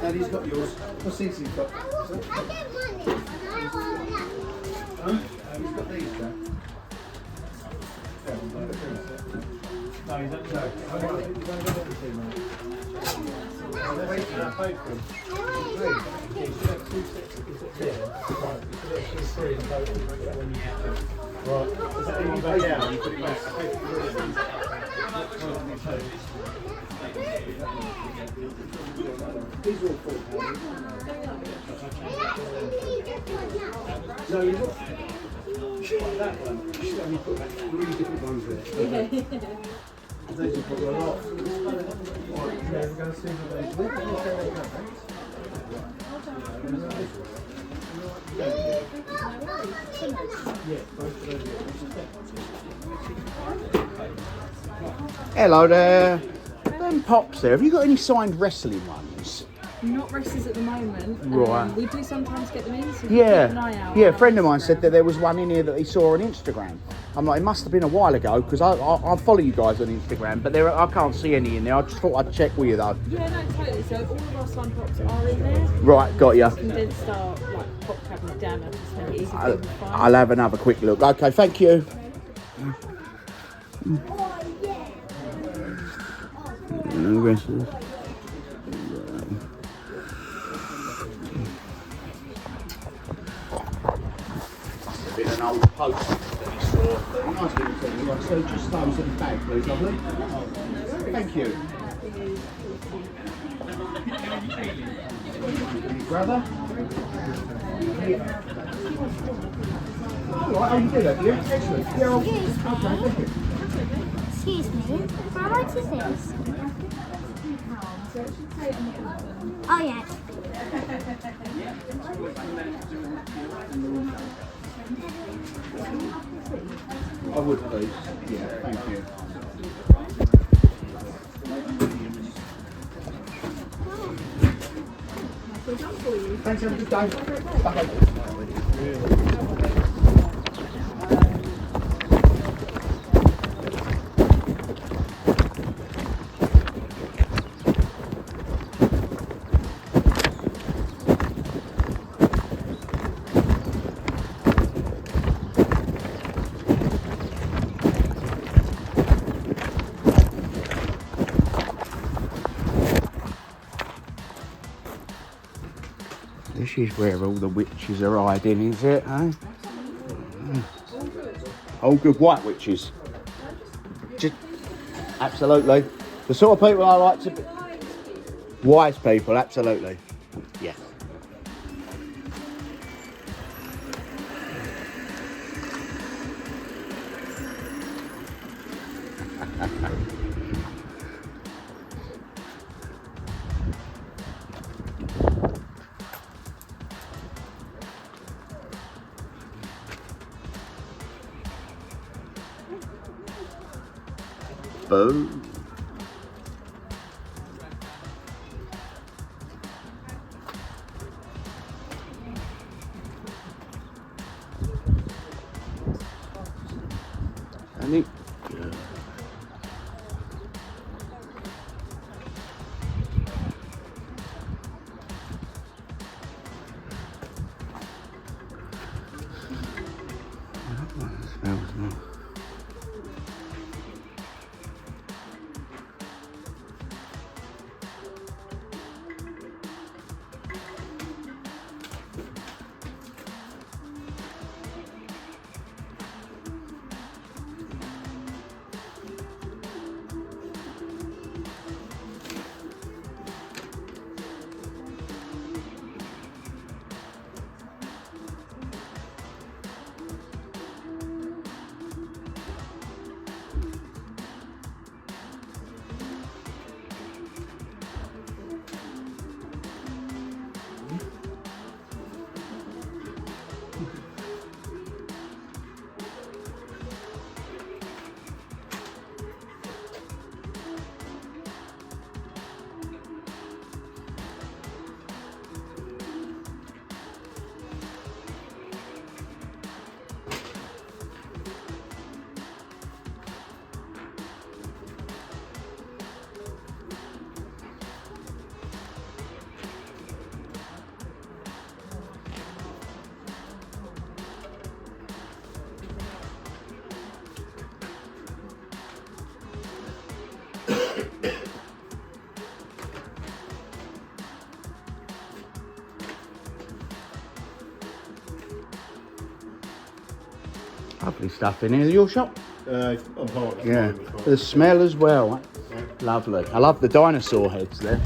S3: Daddy's got yours. What's these you've got?
S8: I get money. I want that.
S3: He's got these, Jack. No, he's not.
S6: Right. Is that anyone back down? You put it back.
S3: These are all £4.
S6: No, you're not. That one. You should only put back 3 different ones there. Those have got a lot. Right, we're going to see how those work.
S3: Hello there. Them pops there. Have you got any signed wrestling ones?
S12: Not wrestlers at the moment.
S3: Right.
S12: We do sometimes get them in, so
S3: Yeah.
S12: keep an eye out.
S3: Yeah, a friend of mine said that there was one in here that he saw on Instagram. I'm like, it must have been a while ago because I follow you guys on Instagram, but I can't see any in there. I just thought I'd check with you though.
S12: Yeah, no, totally. So all of our sun pops are in there.
S3: Right, got ya.
S12: Condensed our pop cabinet down there, just make it easy for
S3: I'll,
S12: people to find.
S3: I'll have another quick look. Okay, thank you. Been an old post that he saw. Nice little thing. Right, so just those in the bag, please, lovely. Thank you. Brother? All right, oh, you did that, do you? Excellent. Yeah, okay, thank you.
S8: Excuse me, how much is this? Oh yeah.
S3: I would please. Yeah, thank you. Thanks, have a good day. Bye. This is where all the witches are hiding, is it, eh? All good white witches. Just, absolutely. The sort of people I like to be. Wise people, absolutely. Yeah. Boom. I think. Lovely stuff in here. Your shop?
S2: I'm part of
S3: Yeah. The smell as well. Lovely. I love the dinosaur heads there.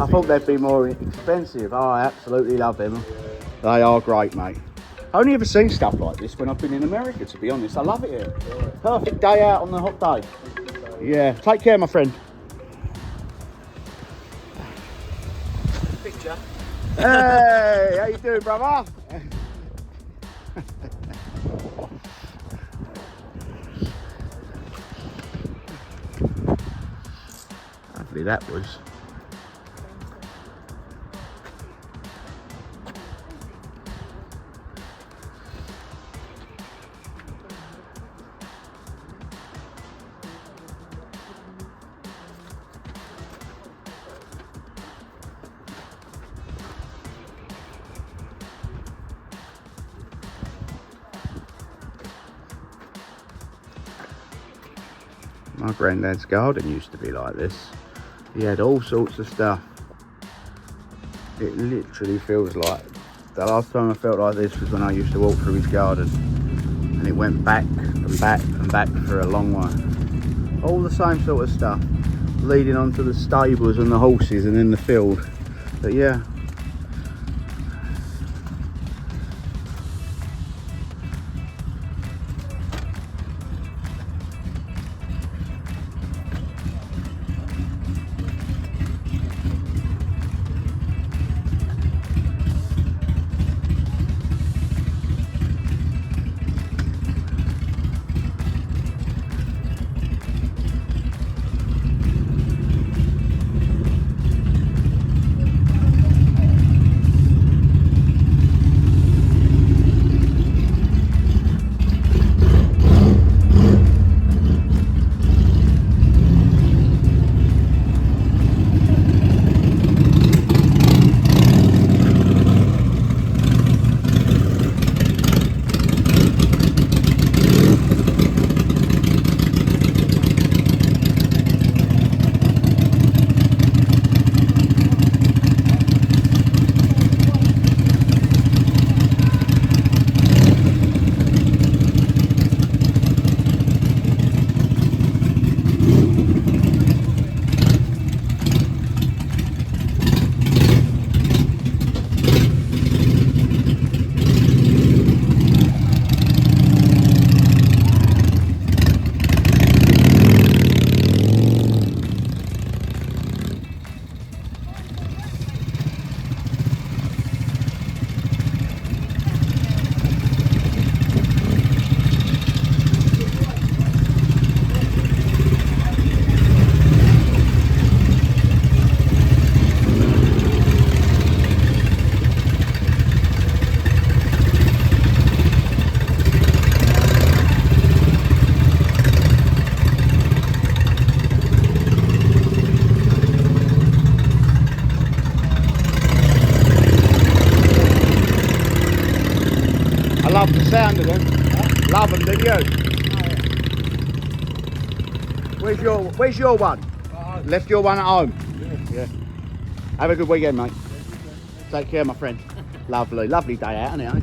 S3: I thought they'd be more expensive. Oh, I absolutely love them. They are great, mate. I only ever seen stuff like this when I've been in America, to be honest. I love it here. Perfect day out on the hot day. Yeah. Take care, my friend.
S5: Picture.
S3: Hey, how you doing, brother? Lovely that was. My granddad's garden used to be like this. He had all sorts of stuff. It literally feels like the last time I felt like this was when I used to walk through his garden, and it went back and back and back for a long way. All the same sort of stuff, leading on to the stables and the horses and in the field. But yeah. Love the sound of them. Love them, did you? Where's your one? Left your one at home? Yeah. Have a good weekend, mate. Take care, my friend. Lovely day out, isn't it, eh?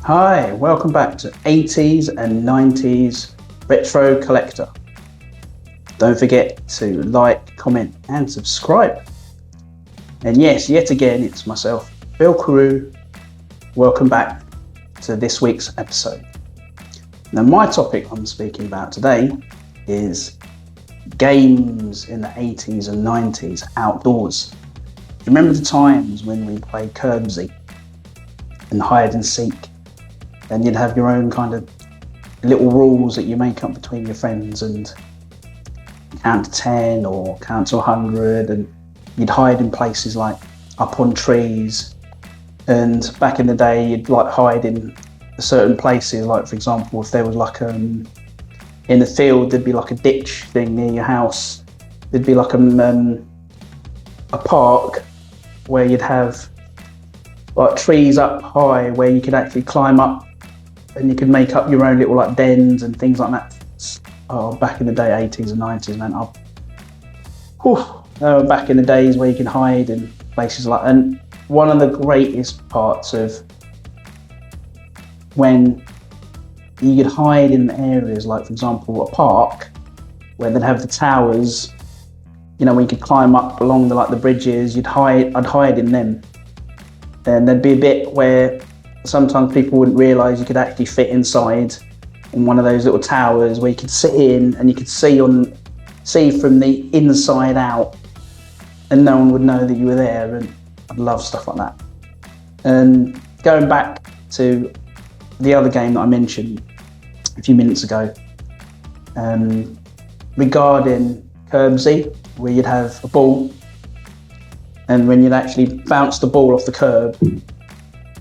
S13: Hi, welcome back to 80s and 90s Retro Collector. Don't forget to like, comment and subscribe. And yes, yet again, it's myself, Bill Carew. Welcome back to this week's episode. Now, my topic I'm speaking about today is games in the 80s and 90s outdoors. Do you remember the times when we played curbsy and hide and seek? And you'd have your own kind of little rules that you make up between your friends and count to 10 or count to 100, and you'd hide in places like up on trees. And back in the day, you'd like hide in certain places, like for example, if there was like in the field, there'd be like a ditch thing near your house. There'd be like a park where you'd have like trees up high where you could actually climb up and you could make up your own little like dens and things like that. Oh, back in the day, 80s and 90s, man. Back in the days where you can hide in places like, and one of the greatest parts of when you could hide in areas like, for example, a park where they'd have the towers, you know, where you could climb up along the bridges. I'd hide in them. And there'd be a bit where sometimes people wouldn't realise you could actually fit inside in one of those little towers where you could sit in and you could see from the inside out, and no one would know that you were there. And I'd love stuff like that. And going back to the other game that I mentioned a few minutes ago, regarding curbsy, where you'd have a ball, and when you'd actually bounce the ball off the curb,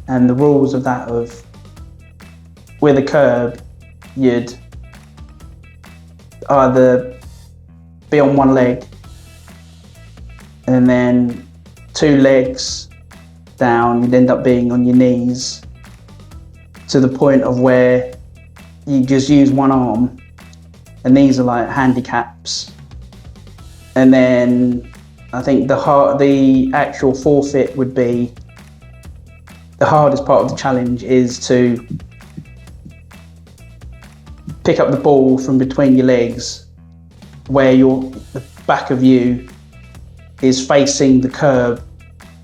S13: and the rules of that of with a curb, you'd either be on one leg and then two legs down, you'd end up being on your knees to the point of where you just use one arm, and these are like handicaps. And then I think the actual forfeit would be, the hardest part of the challenge is to pick up the ball from between your legs where the back of you is facing the curb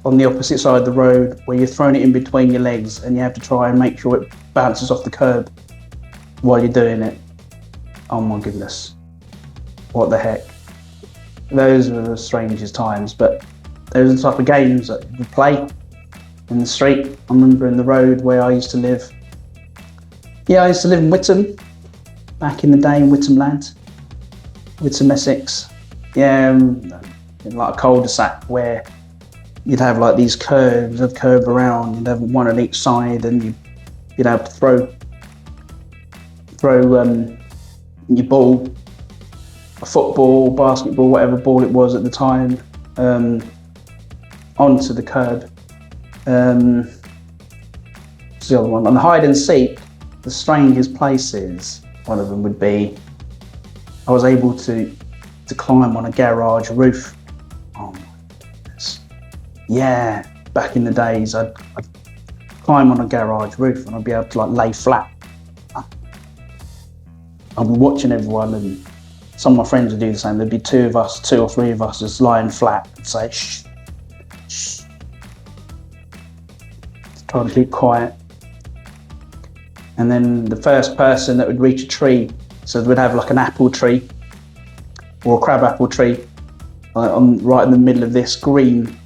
S13: on the opposite side of the road, where you're throwing it in between your legs and you have to try and make sure it bounces off the curb while you're doing it. Oh my goodness, what the heck. Those were the strangest times, but those are the type of games that you play in the street. I remember in the road where I used to live. Yeah, I used to live in Whittam, back in the day, in Whittam land, Whittam, Essex. Yeah, in like a cul-de-sac where you'd have like these curves that curve around, you'd have one on each side, and you'd have to throw your ball, a football, basketball, whatever ball it was at the time, onto the curb. What's the other one? On the hide and seek, the strangest places, one of them would be, I was able to climb on a garage roof. Oh my goodness. Yeah, back in the days, I'd climb on a garage roof and I'd be able to like lay flat. I'd be watching everyone, and some of my friends would do the same. There'd be two or three of us just lying flat and say, shh, shh. Trying to keep quiet. And then the first person that would reach a tree, so we'd have like an apple tree or a crab apple tree right in the middle of this green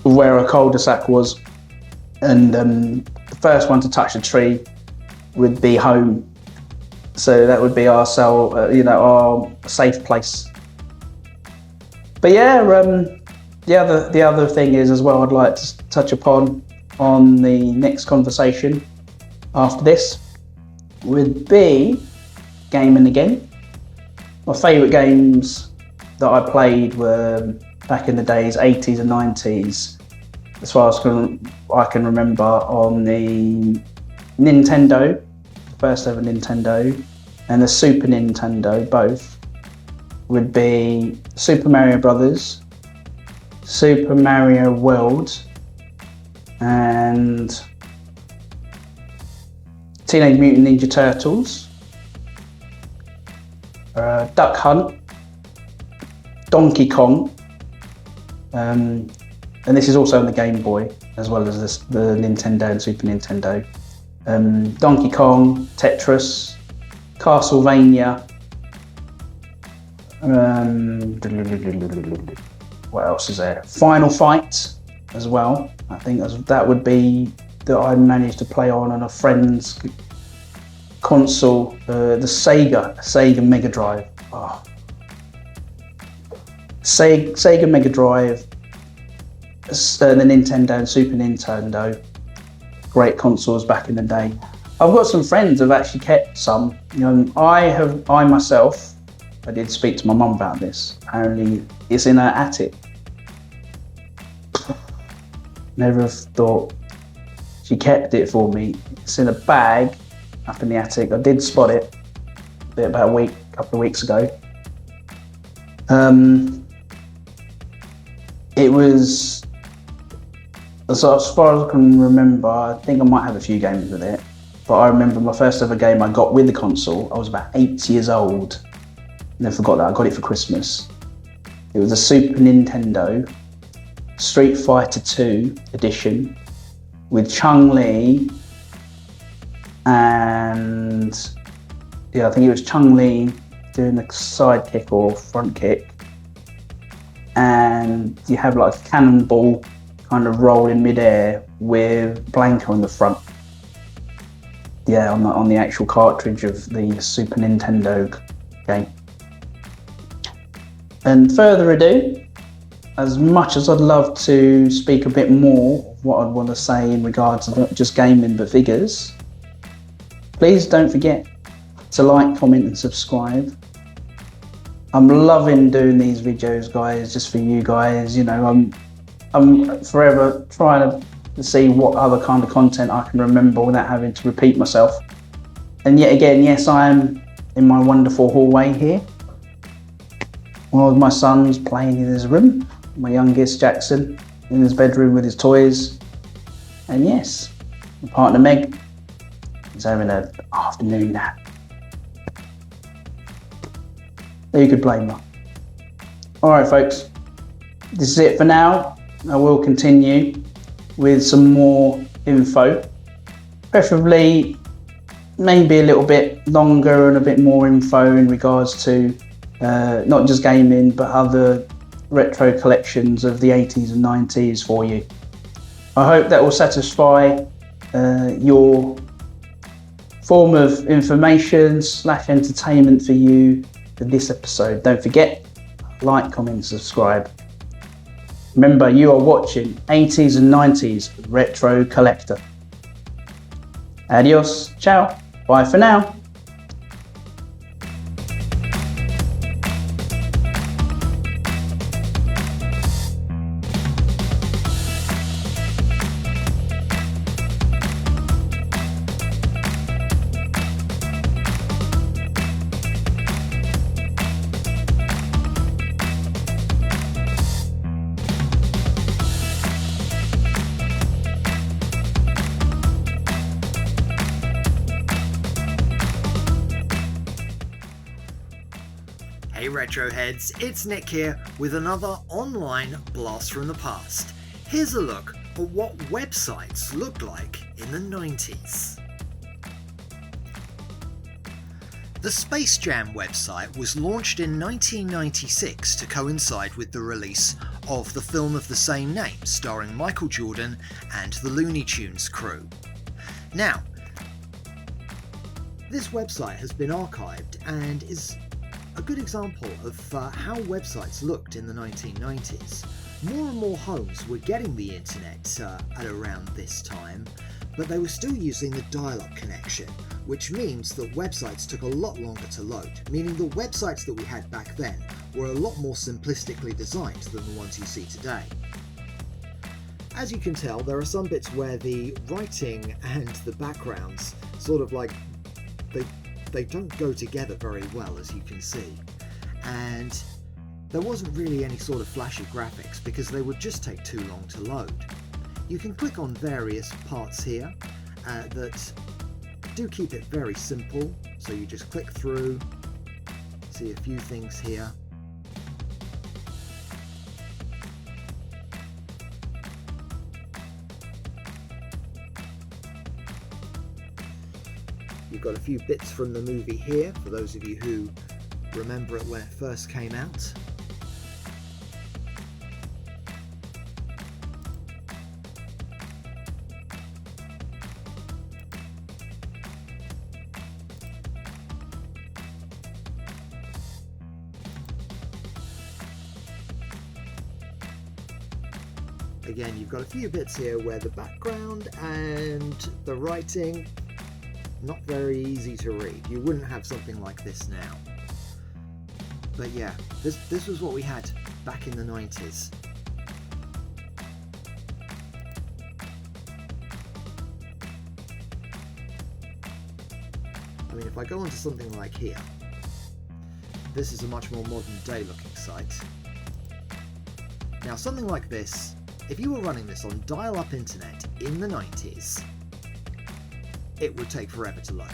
S13: where a cul-de-sac was, and the first one to touch the tree would be home. So that would be our safe place. But yeah, the other thing is as well, I'd like to touch upon on the next conversation after this would be gaming again. My favourite games that I played were back in the days, 80s and 90s, as far as I can remember, on the Nintendo, the first ever Nintendo, and the Super Nintendo, both, would be Super Mario Brothers, Super Mario World, and Teenage Mutant Ninja Turtles, Duck Hunt, Donkey Kong, and this is also on the Game Boy as well as the Nintendo and Super Nintendo. Donkey Kong, Tetris, Castlevania, what else is there? Final Fight as well. I think that would be that I managed to play on a friend's console, the Sega Mega Drive. Oh. Sega Mega Drive, the Nintendo and Super Nintendo, great consoles back in the day. I've got some friends who've actually kept some. I myself, I did speak to my mum about this. Apparently, it's in her attic. Never have thought. She kept it for me. It's in a bag up in the attic. I did spot it about a couple of weeks ago. It was, so as far as I can remember, I think I might have a few games with it. But I remember my first ever game I got with the console. I was about 8 years old. Never forgot that. I got it for Christmas. It was a Super Nintendo Street Fighter 2 edition with Chun-Li and I think it was Chun-Li doing the side kick or front kick, and you have like a cannonball kind of roll in midair with Blanca on the front. Yeah, on the actual cartridge of the Super Nintendo game. And further ado, as much as I'd love to speak a bit more of what I'd want to say in regards to not just gaming but figures, please don't forget to like, comment and subscribe. I'm loving doing these videos, guys, just for you guys. I'm forever trying to see what other kind of content I can remember without having to repeat myself. And yet again, yes, I am in my wonderful hallway here. One of my sons playing in his room, my youngest Jackson in his bedroom with his toys. And yes, my partner Meg is having an afternoon nap. Who could blame her? Alright folks, this is it for now. I will continue with some more info, preferably maybe a little bit longer and a bit more info in regards to not just gaming but other retro collections of the 80s and 90s for you. I hope that will satisfy your form of information / entertainment for you for this episode. Don't forget, like, comment, subscribe. Remember, you are watching 80s and 90s Retro Collector. Adios, ciao, bye for now.
S14: Hey Retroheads, it's Nick here with another online blast from the past. Here's a look at what websites looked like in the 90s. The Space Jam website was launched in 1996 to coincide with the release of the film of the same name, starring Michael Jordan and the Looney Tunes crew. Now, this website has been archived and is a good example of how websites looked in the 1990s. More and more homes were getting the internet at around this time, but they were still using the dial-up connection, which means that websites took a lot longer to load, meaning the websites that we had back then were a lot more simplistically designed than the ones you see today. As you can tell, there are some bits where the writing and the backgrounds sort of like they don't go together very well, as you can see, and there wasn't really any sort of flashy graphics because they would just take too long to load. You can click on various parts here that do keep it very simple, so you just click through, see a few things here. You've got a few bits from the movie here, for those of you who remember it when it first came out. Again, you've got a few bits here where the background and the writing, not very easy to read. You wouldn't have something like this now. But yeah, this was what we had back in the 90s. I mean, if I go onto something like here, this is a much more modern day looking site. Now, something like this, if you were running this on dial-up internet in the 90s, it would take forever to load.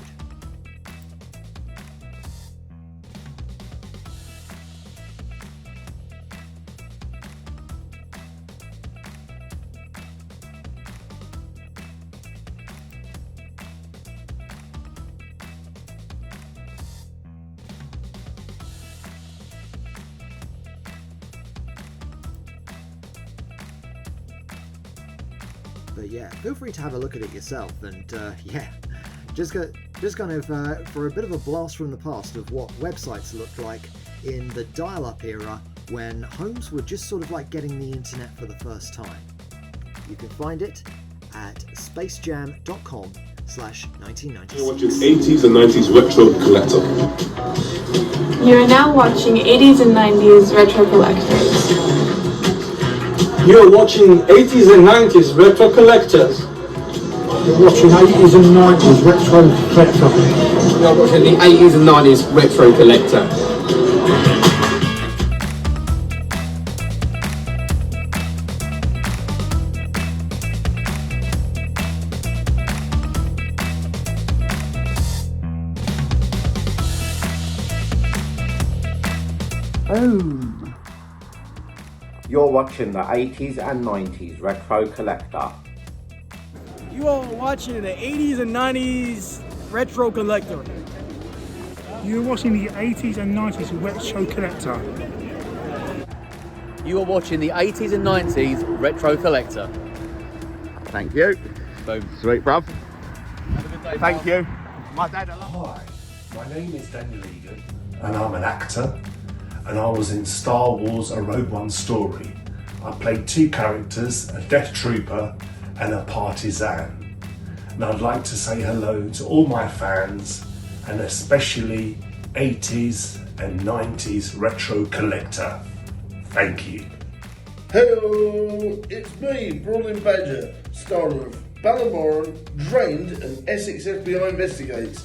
S14: But yeah, feel free to have a look at it yourself, and yeah, just kind of for a bit of a blast from the past of what websites looked like in the dial-up era when homes were just sort of like getting the internet for the first time. You can find it at spacejam.com/1996.
S15: You're watching 80s and 90s Retro Collector.
S16: You are now watching 80s and 90s Retro Collectors.
S17: You're watching 80s and 90s Retro Collectors.
S11: You're watching 80s and 90s Retro Collector.
S1: You're watching the 80s and 90s Retro Collector.
S3: Boom! You're watching the 80s and 90s Retro Collector.
S18: You are watching the 80s and 90s Retro Collector.
S6: You're watching the 80s and 90s Retro Collector.
S5: You are watching the 80s and 90s Retro Collector.
S3: Thank you.
S5: Boom.
S3: Sweet, bruv.
S5: Have a good day,
S3: Thank
S5: pal.
S3: you. My dad, I love.
S19: Hi, my name is Daniel Egan, and I'm an actor, and I was in Star Wars A Rogue One Story. I played two characters, a Death Trooper and a Partisan. And I'd like to say hello to all my fans, and especially 80s and 90s Retro Collector. Thank you.
S20: Hello, it's me, Brawling Badger, star of Ballamorran, Drained and Essex FBI Investigates,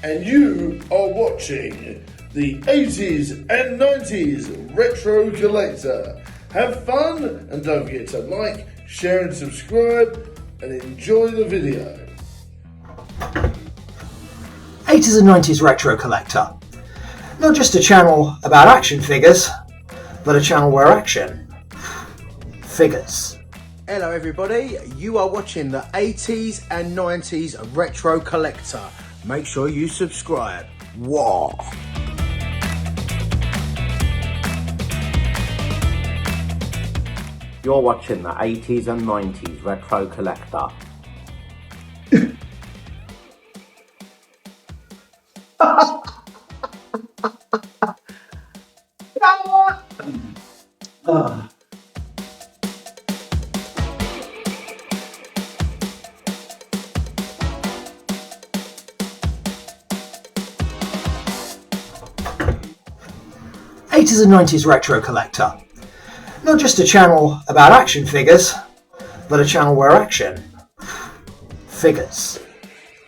S20: and you are watching the 80s and 90s Retro Collector. Have fun and don't forget to like, share and subscribe and enjoy the video.
S14: 80s and 90s Retro Collector. Not just a channel about action figures, but a channel where action figures.
S21: Hello everybody, you are watching the 80s and 90s Retro Collector. Make sure you subscribe. Whoa!
S3: You're watching the 80s and 90s Retro Collector.
S14: '80s and 90s Retro Collector. Not just a channel about action figures, but a channel where action figures.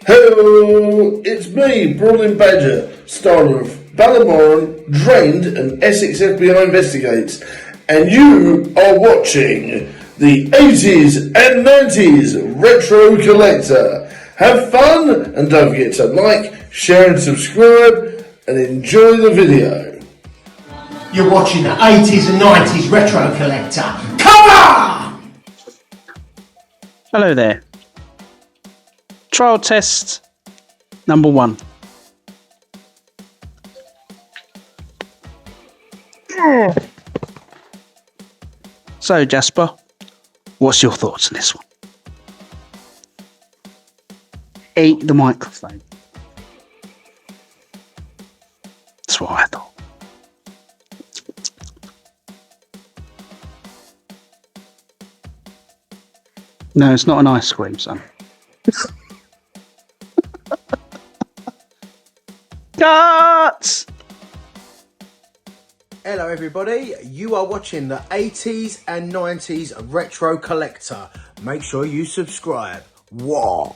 S20: Hello, it's me, Brawling Badger, star of Ballamorran, Drained and Essex FBI Investigates, and you are watching the 80s and 90s Retro Collector. Have fun, and don't forget to like, share and subscribe, and enjoy the video.
S21: You're watching the 80s and 90s Retro Collector. Come on!
S13: Hello there. Trial test number 1. So, Jasper, what's your thoughts on this one? Eat the microphone. That's what I thought. No, it's not an ice cream, son. Cut!
S21: Hello everybody, you are watching the 80s and 90s Retro Collector. Make sure you subscribe. Wow.